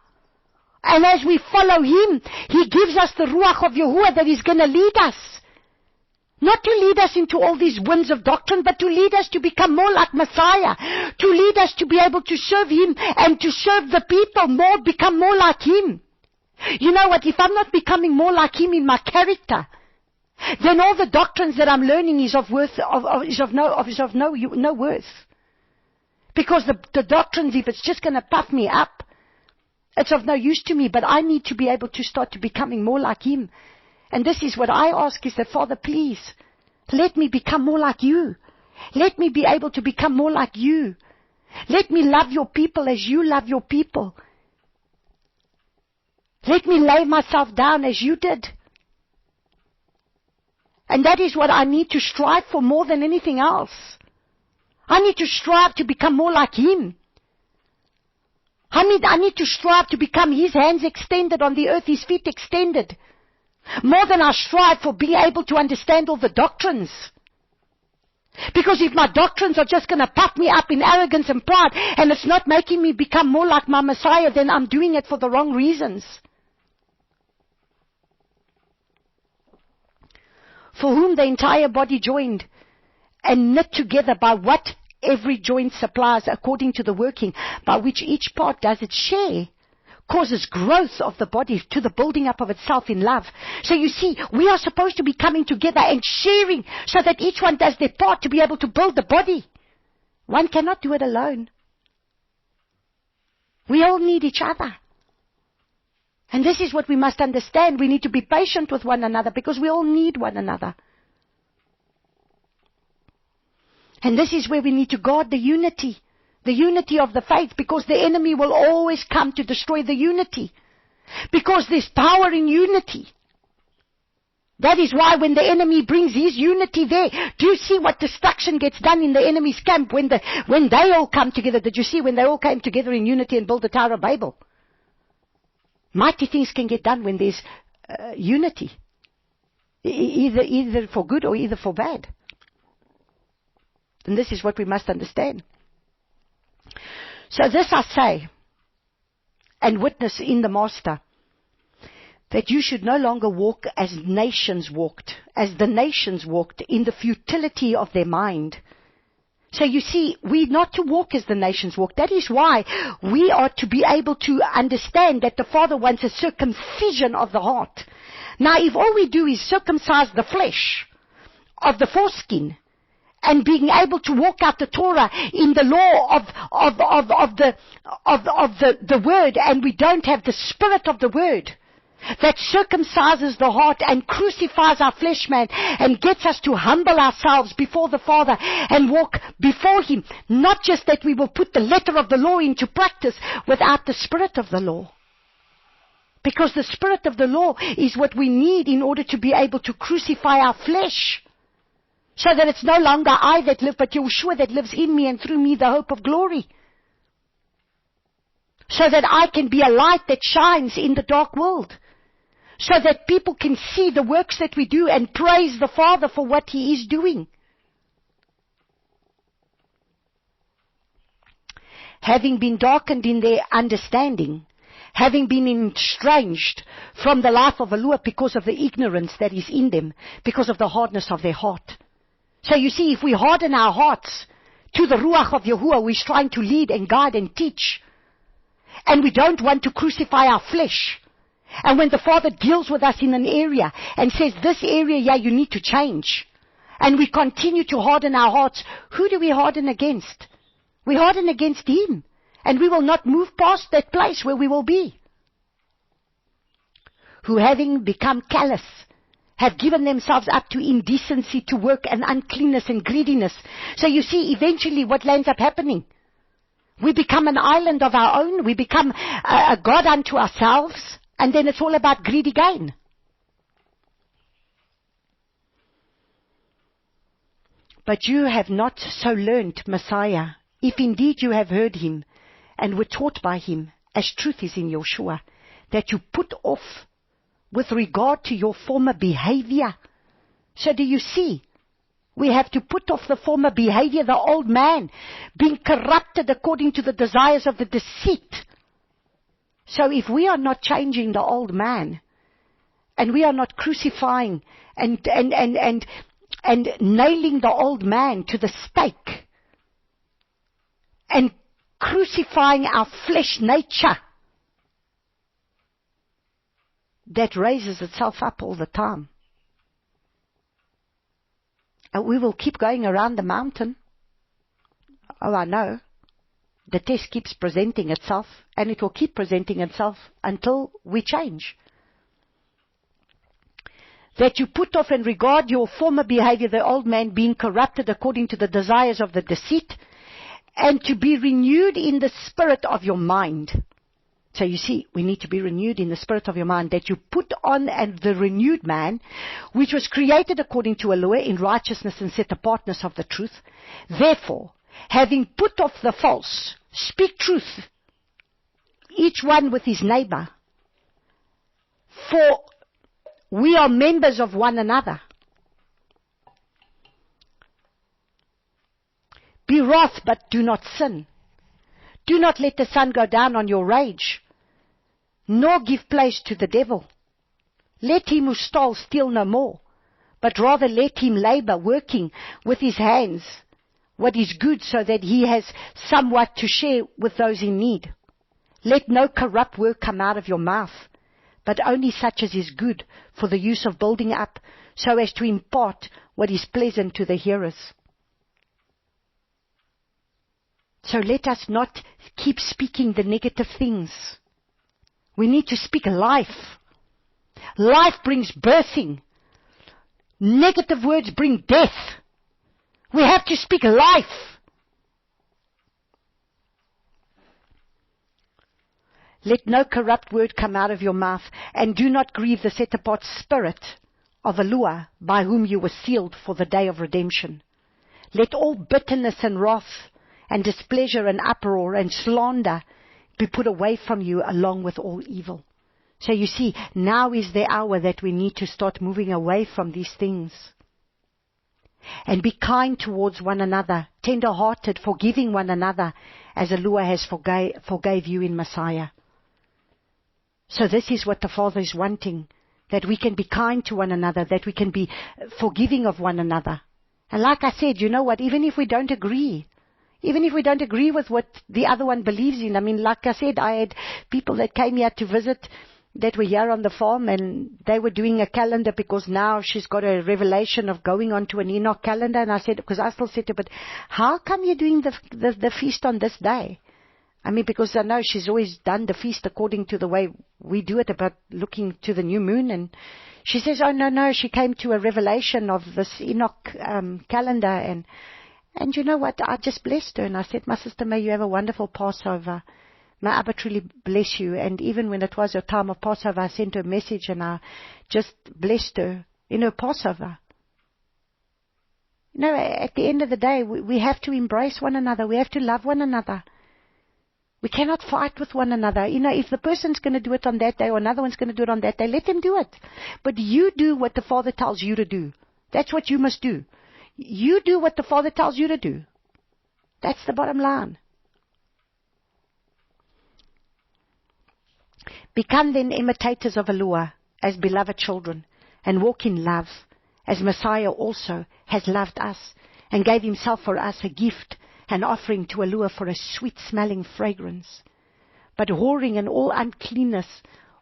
And as we follow Him, He gives us the Ruach of Yahuwah that is going to lead us. Not to lead us into all these winds of doctrine, but to lead us to become more like Messiah. To lead us to be able to serve Him and to serve the people more, become more like Him. You know what? If I'm not becoming more like Him in my character, then all the doctrines that I'm learning is of no worth. Because the doctrines, if it's just going to puff me up, it's of no use to me. But I need to be able to start to becoming more like Him. And this is what I ask, is that, Father, please, let me become more like You. Let me be able to become more like You. Let me love Your people as You love Your people. Let me lay myself down as You did. And that is what I need to strive for more than anything else. I need to strive to become more like Him. I need to strive to become His hands extended on the earth, His feet extended. More than I strive for being able to understand all the doctrines. Because if my doctrines are just going to puff me up in arrogance and pride, and it's not making me become more like my Messiah, then I'm doing it for the wrong reasons. For whom the entire body joined and knit together by what every joint supplies, according to the working by which each part does its share, causes growth of the body to the building up of itself in love. So you see, we are supposed to be coming together and sharing so that each one does their part to be able to build the body. One cannot do it alone. We all need each other. And this is what we must understand. We need to be patient with one another because we all need one another. And this is where we need to guard the unity of the faith, because the enemy will always come to destroy the unity. Because there's power in unity. That is why when the enemy brings his unity there, do you see what destruction gets done in the enemy's camp when they all come together? Did you see when they all came together in unity and built the Tower of Babel? Mighty things can get done when there's unity. Either for good or either for bad. And this is what we must understand. So this I say, and witness in the Master, that you should no longer walk as the nations walked in the futility of their mind. So you see, we're not to walk as the nations walk. That is why we are to be able to understand that the Father wants a circumcision of the heart. Now, if all we do is circumcise the flesh of the foreskin, and being able to walk out the Torah in the law of the word, and we don't have the spirit of the word, that circumcises the heart and crucifies our flesh man and gets us to humble ourselves before the Father and walk before Him. Not just that we will put the letter of the law into practice without the spirit of the law. Because the spirit of the law is what we need in order to be able to crucify our flesh. So that it's no longer I that live, but Yeshua that lives in me and through me the hope of glory. So that I can be a light that shines in the dark world. So that people can see the works that we do and praise the Father for what He is doing. Having been darkened in their understanding, having been estranged from the life of Elohim because of the ignorance that is in them, because of the hardness of their heart. So you see, if we harden our hearts to the Ruach of Yahuwah, we're trying to lead and guide and teach, and we don't want to crucify our flesh. And when the Father deals with us in an area and says, this area, yeah, you need to change, and we continue to harden our hearts, who do we harden against? We harden against Him, and we will not move past that place where we will be. Who having become callous, have given themselves up to indecency, to work and uncleanness and greediness. So you see, eventually what ends up happening? We become an island of our own. We become a God unto ourselves. And then it's all about greedy gain. But you have not so learned Messiah, if indeed you have heard Him and were taught by Him, as truth is in Yeshua, that you put off with regard to your former behavior. So do you see? We have to put off the former behavior, the old man, being corrupted according to the desires of the deceit. So if we are not changing the old man, and we are not crucifying and nailing the old man to the stake, and crucifying our flesh nature, that raises itself up all the time. And we will keep going around the mountain. Oh, I know. The test keeps presenting itself, and it will keep presenting itself until we change. That you put off and regard your former behavior, the old man being corrupted according to the desires of the deceit, and to be renewed in the spirit of your mind. So you see, we need to be renewed in the spirit of your mind, that you put on and the renewed man, which was created according to Elohim in righteousness and set apartness of the truth. Therefore, having put off the false, speak truth, each one with his neighbor. For we are members of one another. Be wrath, but do not sin. Do not let the sun go down on your rage, nor give place to the devil. Let him who stole steal no more, but rather let him labor, working with his hands what is good, so that he has somewhat to share with those in need. Let no corrupt word come out of your mouth, but only such as is good for the use of building up, so as to impart what is pleasant to the hearers. So let us not keep speaking the negative things. We need to speak life. Life brings birthing. Negative words bring death. We have to speak life. Let no corrupt word come out of your mouth, and do not grieve the set-apart spirit of Elohim, by whom you were sealed for the day of redemption. Let all bitterness and wrath and displeasure and uproar and slander be put away from you, along with all evil. So you see, now is the hour that we need to start moving away from these things. And be kind towards one another, tender-hearted, forgiving one another, as Elohim has forgave you in Messiah. So this is what the Father is wanting, that we can be kind to one another, that we can be forgiving of one another. And like I said, you know what, even if we don't agree with what the other one believes in. I mean, like I said, I had people that came here to visit that were here on the farm, and they were doing a calendar because now she's got a revelation of going on to an Enoch calendar. And I said, because I still said to her, but how come you're doing the feast on this day? I mean, because I know she's always done the feast according to the way we do it, about looking to the new moon. And she says, oh, no, she came to a revelation of this Enoch calendar. And you know what? I just blessed her. And I said, my sister, may you have a wonderful Passover. May Abba truly bless you. And even when it was her time of Passover, I sent her a message and I just blessed her in her Passover. You know, at the end of the day, we have to embrace one another. We have to love one another. We cannot fight with one another. You know, if the person's going to do it on that day or another one's going to do it on that day, let them do it. But you do what the Father tells you to do. That's what you must do. You do what the Father tells you to do. That's the bottom line. Become then imitators of Elua as beloved children, and walk in love, as Messiah also has loved us, and gave himself for us a gift, an offering to Elua for a sweet-smelling fragrance. But whoring and all uncleanness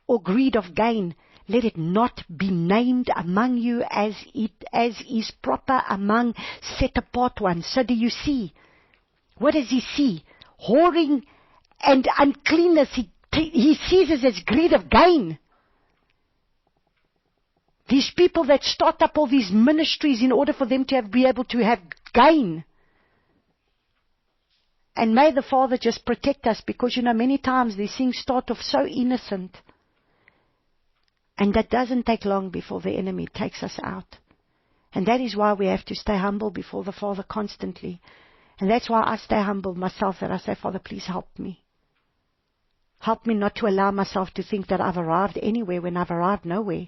or greed of gain, let it not be named among you as is proper among set-apart ones. So do you see? What does he see? Whoring and uncleanness, he sees it as greed of gain. These people that start up all these ministries in order for them to be able to have gain. And may the Father just protect us, because, you know, many times these things start off so innocent. And that doesn't take long before the enemy takes us out. And that is why we have to stay humble before the Father constantly. And that's why I stay humble myself, that I say, Father, please help me. Help me not to allow myself to think that I've arrived anywhere when I've arrived nowhere.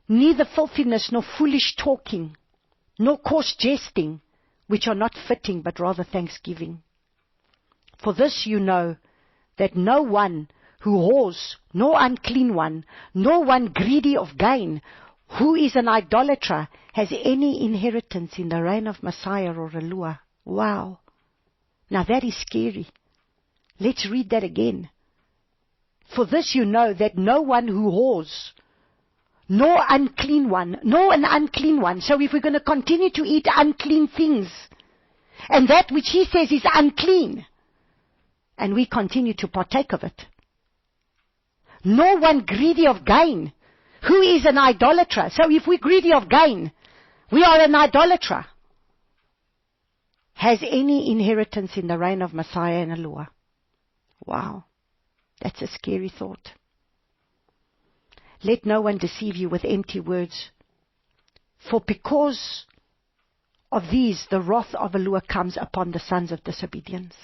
Neither filthiness, nor foolish talking, nor coarse jesting, which are not fitting, but rather thanksgiving. For this you know, that no one who whores, nor unclean one, nor one greedy of gain, who is an idolater, has any inheritance in the reign of Messiah or Elua. Wow. Now that is scary. Let's read that again. For this you know, that no one who whores, nor unclean one, nor an unclean one. So if we're going to continue to eat unclean things, and that which he says is unclean, and we continue to partake of it, nor one greedy of gain, who is an idolater. So if we're greedy of gain, we are an idolater, has any inheritance in the reign of Messiah and Elua. Wow, that's a scary thought. Let no one deceive you with empty words, for because of these the wrath of Elua comes upon the sons of disobedience.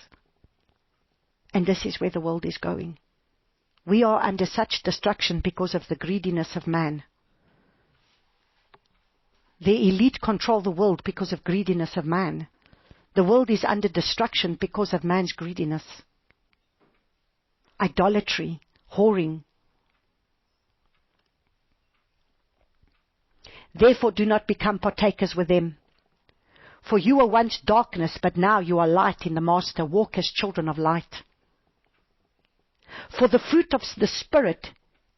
And this is where the world is going. We are under such destruction because of the greediness of man. The elite control the world because of greediness of man. The world is under destruction because of man's greediness. Idolatry, whoring. Therefore do not become partakers with them. For you were once darkness, but now you are light in the Master. Walk as children of light. For the fruit of the Spirit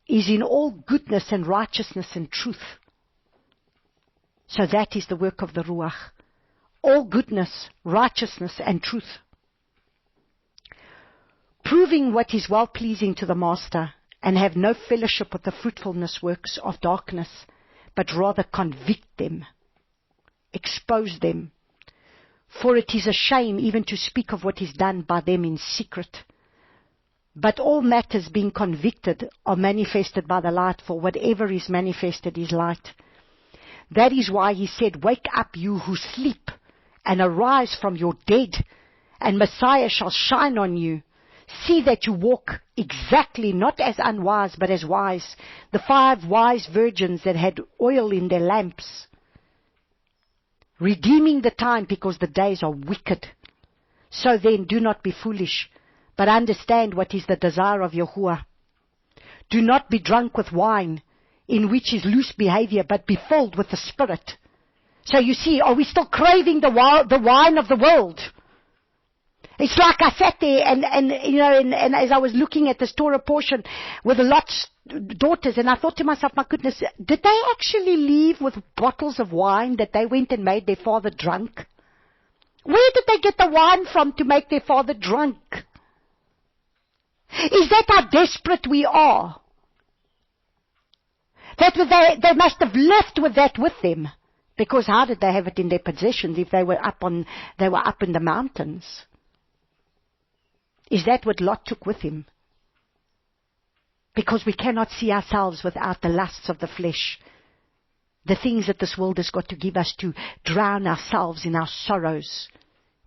is in all goodness and righteousness and truth. So that is the work of the Ruach. All goodness, righteousness and truth. Proving what is well-pleasing to the Master, and have no fellowship with the fruitfulness works of darkness, but rather convict them, expose them. For it is a shame even to speak of what is done by them in secret. But all matters being convicted are manifested by the light, for whatever is manifested is light. That is why he said, wake up you who sleep, and arise from your dead, and Messiah shall shine on you. See that you walk exactly, not as unwise, but as wise. The 5 wise virgins that had oil in their lamps, redeeming the time because the days are wicked. So then do not be foolish, but understand what is the desire of Yahuwah. Do not be drunk with wine, in which is loose behavior, but be filled with the Spirit. So you see, are we still craving the wine of the world? It's like I sat there and as I was looking at this Torah portion with Lot's daughters, and I thought to myself, my goodness, did they actually leave with bottles of wine that they went and made their father drunk? Where did they get the wine from to make their father drunk? Is that how desperate we are? That they must have left with that with them. Because how did they have it in their possessions if they were up in the mountains? Is that what Lot took with him? Because we cannot see ourselves without the lusts of the flesh. The things that this world has got to give us to drown ourselves in our sorrows.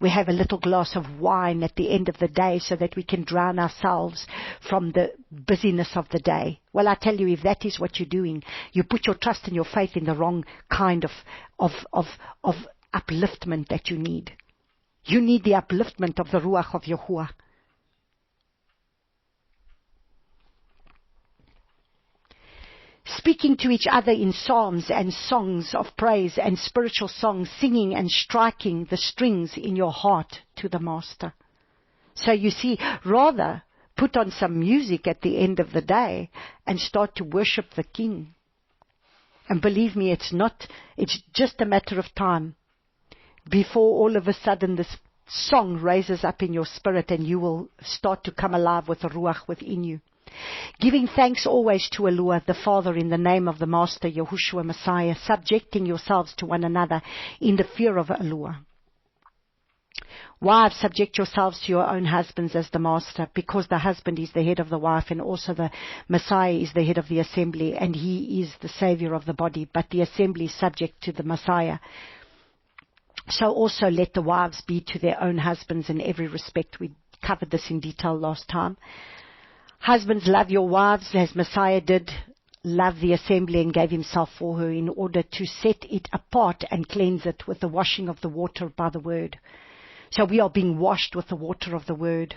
We have a little glass of wine at the end of the day so that we can drown ourselves from the busyness of the day. Well, I tell you, if that is what you're doing, you put your trust and your faith in the wrong kind of upliftment that you need. You need the upliftment of the Ruach of Yahuwah. Speaking to each other in psalms and songs of praise and spiritual songs, singing and striking the strings in your heart to the Master. So you see, rather put on some music at the end of the day and start to worship the King. And believe me, it's just a matter of time before all of a sudden this song raises up in your spirit and you will start to come alive with the Ruach within you. Giving thanks always to Eloah, the Father, in the name of the Master, Yahushua Messiah, subjecting yourselves to one another in the fear of Eloah. Wives, subject yourselves to your own husbands as the Master, because the husband is the head of the wife, and also the Messiah is the head of the assembly, and he is the Savior of the body, but the assembly is subject to the Messiah. So also let the wives be to their own husbands in every respect. We covered this in detail last time. Husbands, love your wives as Messiah did love the assembly and gave himself for her in order to set it apart and cleanse it with the washing of the water by the word. So we are being washed with the water of the word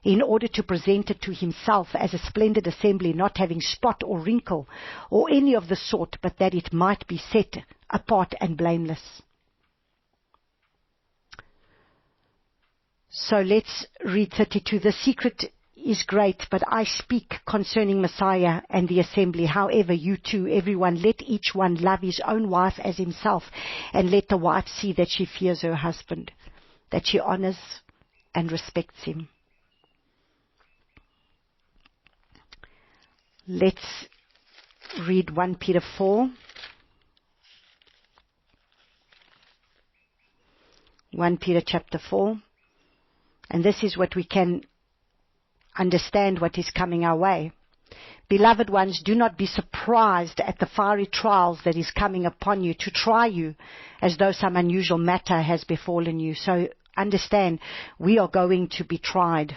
in order to present it to himself as a splendid assembly, not having spot or wrinkle or any of the sort, but that it might be set apart and blameless. So let's read 32. The secret is great, but I speak concerning Messiah and the assembly. However, you too, everyone, let each one love his own wife as himself, and let the wife see that she fears her husband, that she honors and respects him. Let's read 1 Peter 4. 1 Peter chapter 4. And this is what we can understand what is coming our way. Beloved ones, do not be surprised at the fiery trials that is coming upon you to try you as though some unusual matter has befallen you. So understand, we are going to be tried.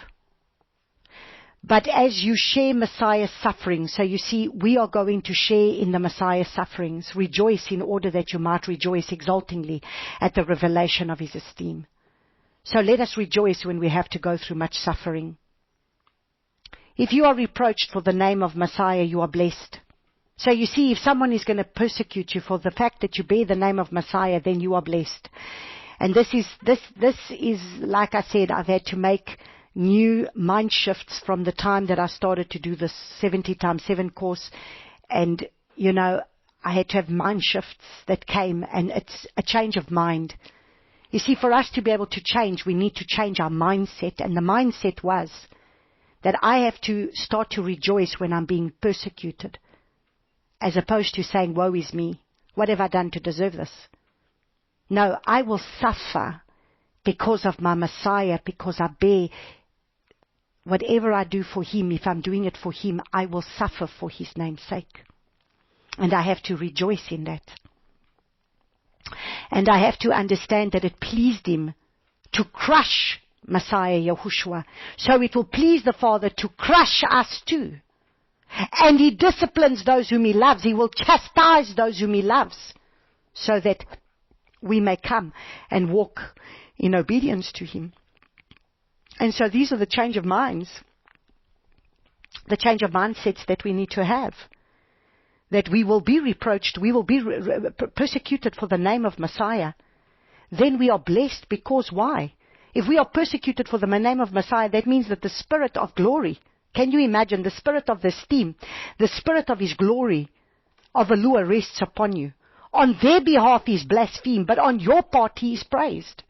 But as you share Messiah's suffering, so you see, we are going to share in the Messiah's sufferings. Rejoice in order that you might rejoice exultingly at the revelation of his esteem. So let us rejoice when we have to go through much suffering. If you are reproached for the name of Messiah, you are blessed. So you see, if someone is going to persecute you for the fact that you bear the name of Messiah, then you are blessed. And this is, like I said, I've had to make new mind shifts from the time that I started to do this 70x7 course. And, I had to have mind shifts that came, and it's a change of mind. You see, for us to be able to change, we need to change our mindset. And the mindset was that I have to start to rejoice when I'm being persecuted, as opposed to saying, woe is me. What have I done to deserve this? No, I will suffer because of my Messiah, because I bear whatever I do for him. If I'm doing it for him, I will suffer for his name's sake. And I have to rejoice in that. And I have to understand that it pleased him to crush Messiah Yahushua. So it will please the Father to crush us too. And he disciplines those whom he loves. He will chastise those whom he loves, so that we may come and walk in obedience to him. And so these are the change of minds, the change of mindsets that we need to have. That we will be reproached, we will be persecuted for the name of Messiah. Then we are blessed, because why? If we are persecuted for the name of Messiah, that means that the Spirit of glory, can you imagine, the Spirit of the esteem, the Spirit of His glory, of Elua rests upon you. On their behalf He is blasphemed, but on your part He is praised.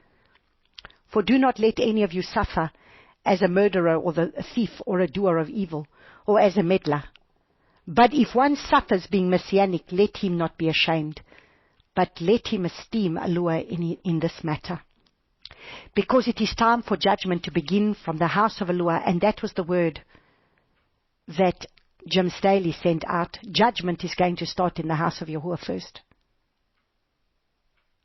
For do not let any of you suffer as a murderer or a thief or a doer of evil or as a meddler. But if one suffers being messianic, let him not be ashamed, but let him esteem Elua in this matter. Because it is time for judgment to begin from the house of Elua, and that was the word that Jim Staley sent out. Judgment is going to start in the house of Yahuwah first.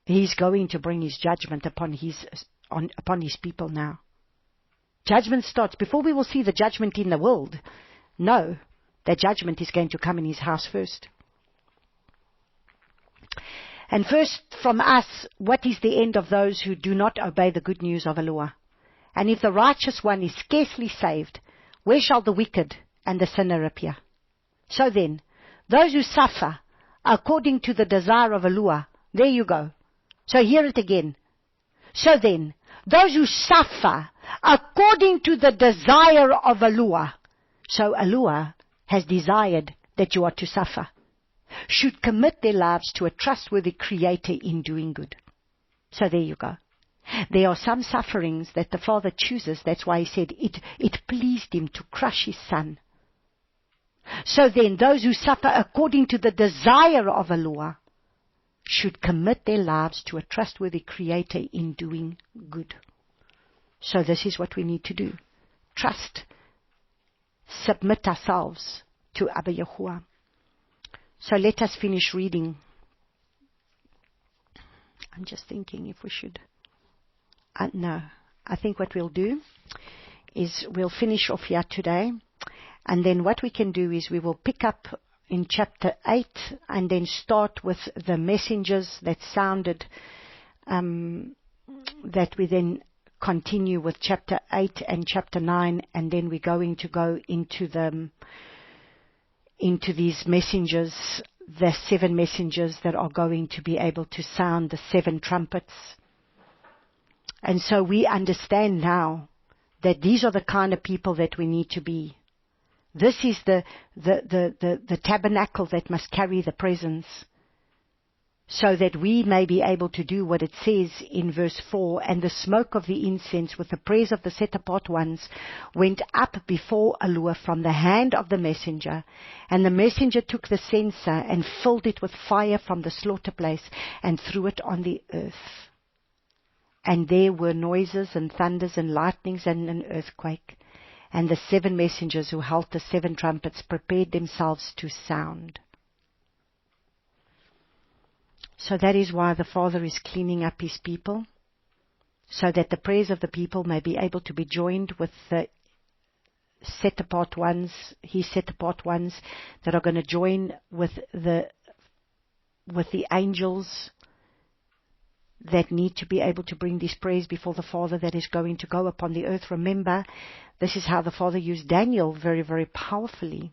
He's going to bring His judgment upon His people now. Judgment starts before we will see the judgment in the world. No, that judgment is going to come in His house first. And first from us, what is the end of those who do not obey the good news of Elua? And if the righteous one is scarcely saved, where shall the wicked and the sinner appear? So then, those who suffer according to the desire of Elua, there you go. So hear it again. So then, those who suffer according to the desire of Elua, so Elua has desired that you are to suffer, should commit their lives to a trustworthy Creator in doing good. So there you go. There are some sufferings that the Father chooses. That's why He said it pleased Him to crush His Son. So then, those who suffer according to the desire of Elua should commit their lives to a trustworthy Creator in doing good. So this is what we need to do. Trust. Submit ourselves to Abba Yahuwah. So let us finish reading. I'm just thinking if we should. No. I think what we'll do is we'll finish off here today. And then what we can do is we will pick up in chapter 8 and then start with the messengers that sounded, that we then continue with chapter 8 and chapter 9, and then we're going to go into these messengers, the 7 messengers that are going to be able to sound the 7 trumpets. And so we understand now that these are the kind of people that we need to be. This is the tabernacle that must carry the presence, so that we may be able to do what it says in verse 4, and the smoke of the incense with the prayers of the set-apart ones went up before Elua from the hand of the messenger, and the messenger took the censer and filled it with fire from the slaughter place and threw it on the earth. And there were noises and thunders and lightnings and an earthquake. And the 7 messengers who held the 7 trumpets prepared themselves to sound. So that is why the Father is cleaning up His people, so that the prayers of the people may be able to be joined with the set-apart ones, His set-apart ones that are going to join with the angels that need to be able to bring these prayers before the Father that is going to go upon the earth. Remember, this is how the Father used Daniel very, very powerfully.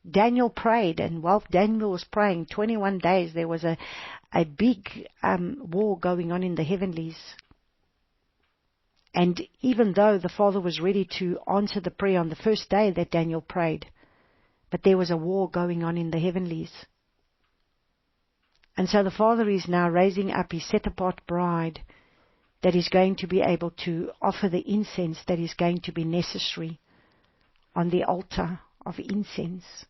Daniel prayed, and while Daniel was praying, 21 days, there was a big war going on in the heavenlies. And even though the Father was ready to answer the prayer on the first day that Daniel prayed, but there was a war going on in the heavenlies. And so the Father is now raising up His set-apart bride that is going to be able to offer the incense that is going to be necessary on the altar of incense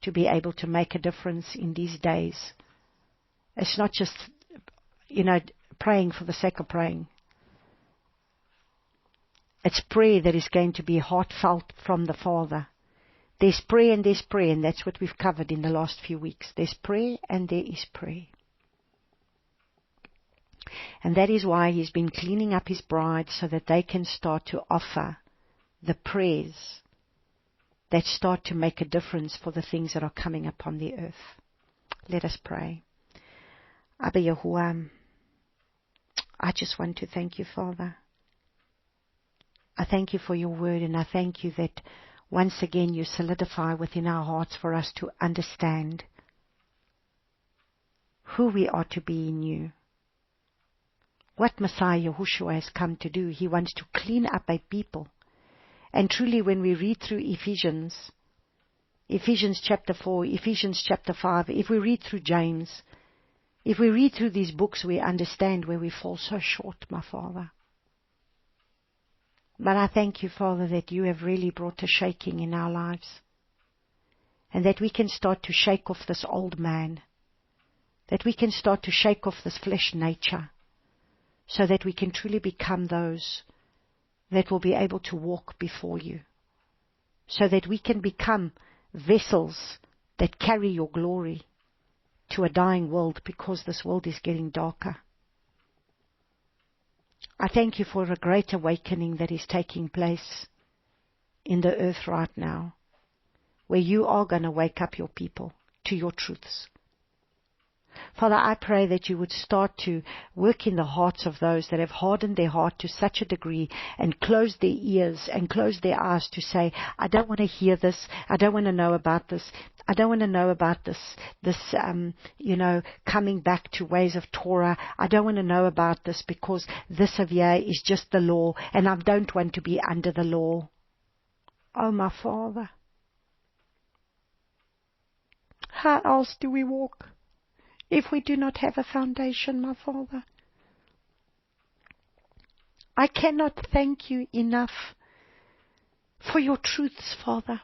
to be able to make a difference in these days. It's not just, praying for the sake of praying. It's prayer that is going to be heartfelt from the Father. There's prayer, and that's what we've covered in the last few weeks. There's prayer and there is prayer. And that is why He's been cleaning up His bride so that they can start to offer the prayers that start to make a difference for the things that are coming upon the earth. Let us pray. Abba Yahuwah, I just want to thank You, Father. I thank You for Your word, and I thank You that once again You solidify within our hearts for us to understand who we are to be in You, what Messiah Yahushua has come to do. He wants to clean up a people. And truly, when we read through Ephesians chapter 4, Ephesians chapter 5, if we read through James, if we read through these books, we understand where we fall so short, my Father. But I thank you, Father, that you have really brought a shaking in our lives. And that we can start to shake off this old man. That we can start to shake off this flesh nature. So that we can truly become those that will be able to walk before you. So that we can become vessels that carry your glory to a dying world, because this world is getting darker. I thank you for a great awakening that is taking place in the earth right now, where you are going to wake up your people to your truths. Father, I pray that you would start to work in the hearts of those that have hardened their heart to such a degree and closed their ears and closed their eyes to say, I don't want to hear this. I don't want to know about this. I don't want to know about this, coming back to ways of Torah. I don't want to know about this because this of here is just the law and I don't want to be under the law. Oh, my Father. How else do we walk if we do not have a foundation, my Father? I cannot thank you enough for your truths, Father,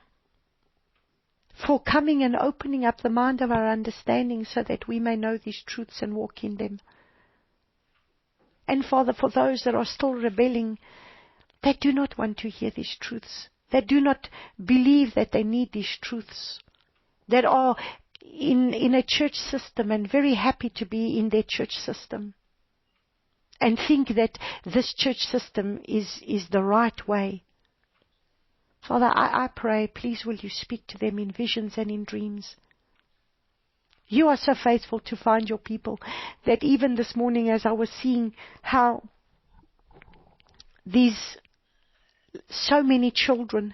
for coming and opening up the mind of our understanding so that we may know these truths and walk in them. And Father, for those that are still rebelling, that do not want to hear these truths, that do not believe that they need these truths, that are in a church system and very happy to be in their church system and think that this church system is the right way. Father, I pray, please will you speak to them in visions and in dreams. You are so faithful to find your people that even this morning as I was seeing how these so many children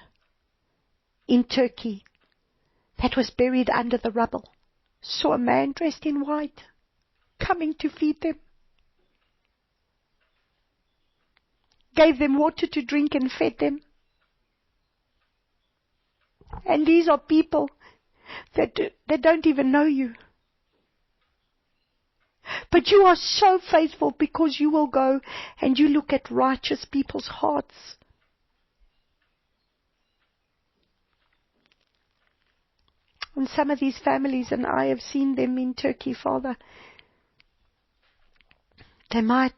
in Turkey that was buried under the rubble saw a man dressed in white coming to feed them, gave them water to drink and fed them. And these are people that don't even know you. But you are so faithful because you will go and you look at righteous people's hearts. And some of these families, and I have seen them in Turkey, Father, they might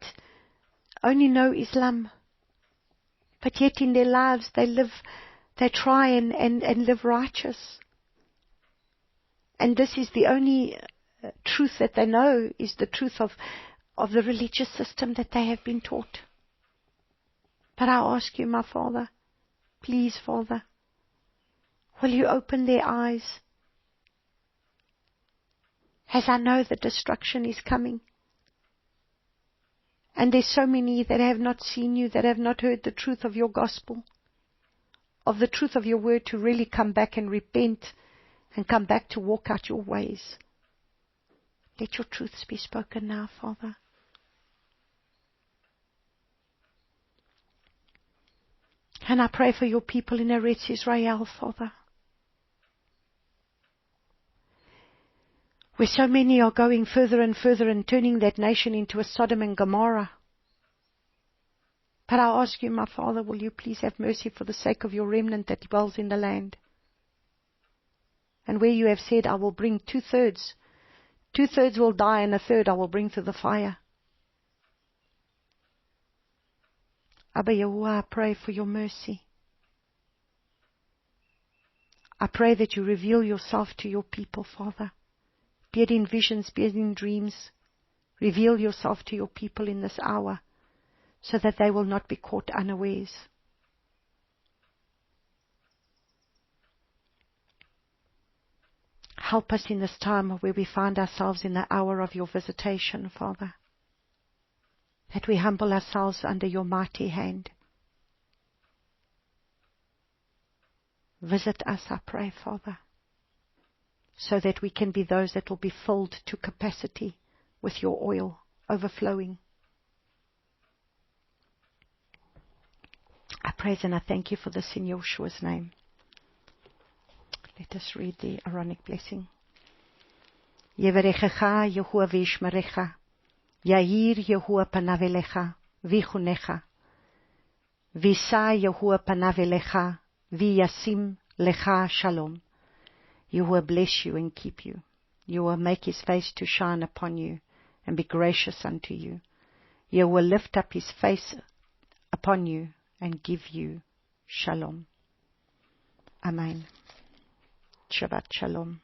only know Islam, but yet in their lives they try and live righteous. And this is the only truth that they know, is the truth of the religious system that they have been taught. But I ask you, my Father, please, Father, will you open their eyes? As I know that destruction is coming. And there's so many that have not seen you, that have not heard the truth of your gospel, of the truth of your word, to really come back and repent and come back to walk out your ways. Let your truths be spoken now, Father. And I pray for your people in Eretz Israel, Father, where so many are going further and further and turning that nation into a Sodom and Gomorrah. But I ask you, my Father, will you please have mercy for the sake of your remnant that dwells in the land? And where you have said, I will bring 2/3. 2/3 will die and 1/3 I will bring through the fire. Abba Yahuwah, I pray for your mercy. I pray that you reveal yourself to your people, Father. Be it in visions, be it in dreams. Reveal yourself to your people in this hour, so that they will not be caught unawares. Help us in this time where we find ourselves in the hour of your visitation, Father. That we humble ourselves under your mighty hand. Visit us, I pray, Father, so that we can be those that will be filled to capacity with your oil overflowing. praise and I thank you for this in Yeshua's name. Let us read the Aaronic blessing. Yevarechecha Yehovah v'yishmerecha. Yair Yehovah panav elecha v'yichunecha. V'yisa Yehovah panav elecha v'yasim lecha shalom. Yehovah bless you and keep you. Yehovah make his face to shine upon you and be gracious unto you. Yehovah lift up his face upon you and give you shalom. Amen. Shabbat shalom.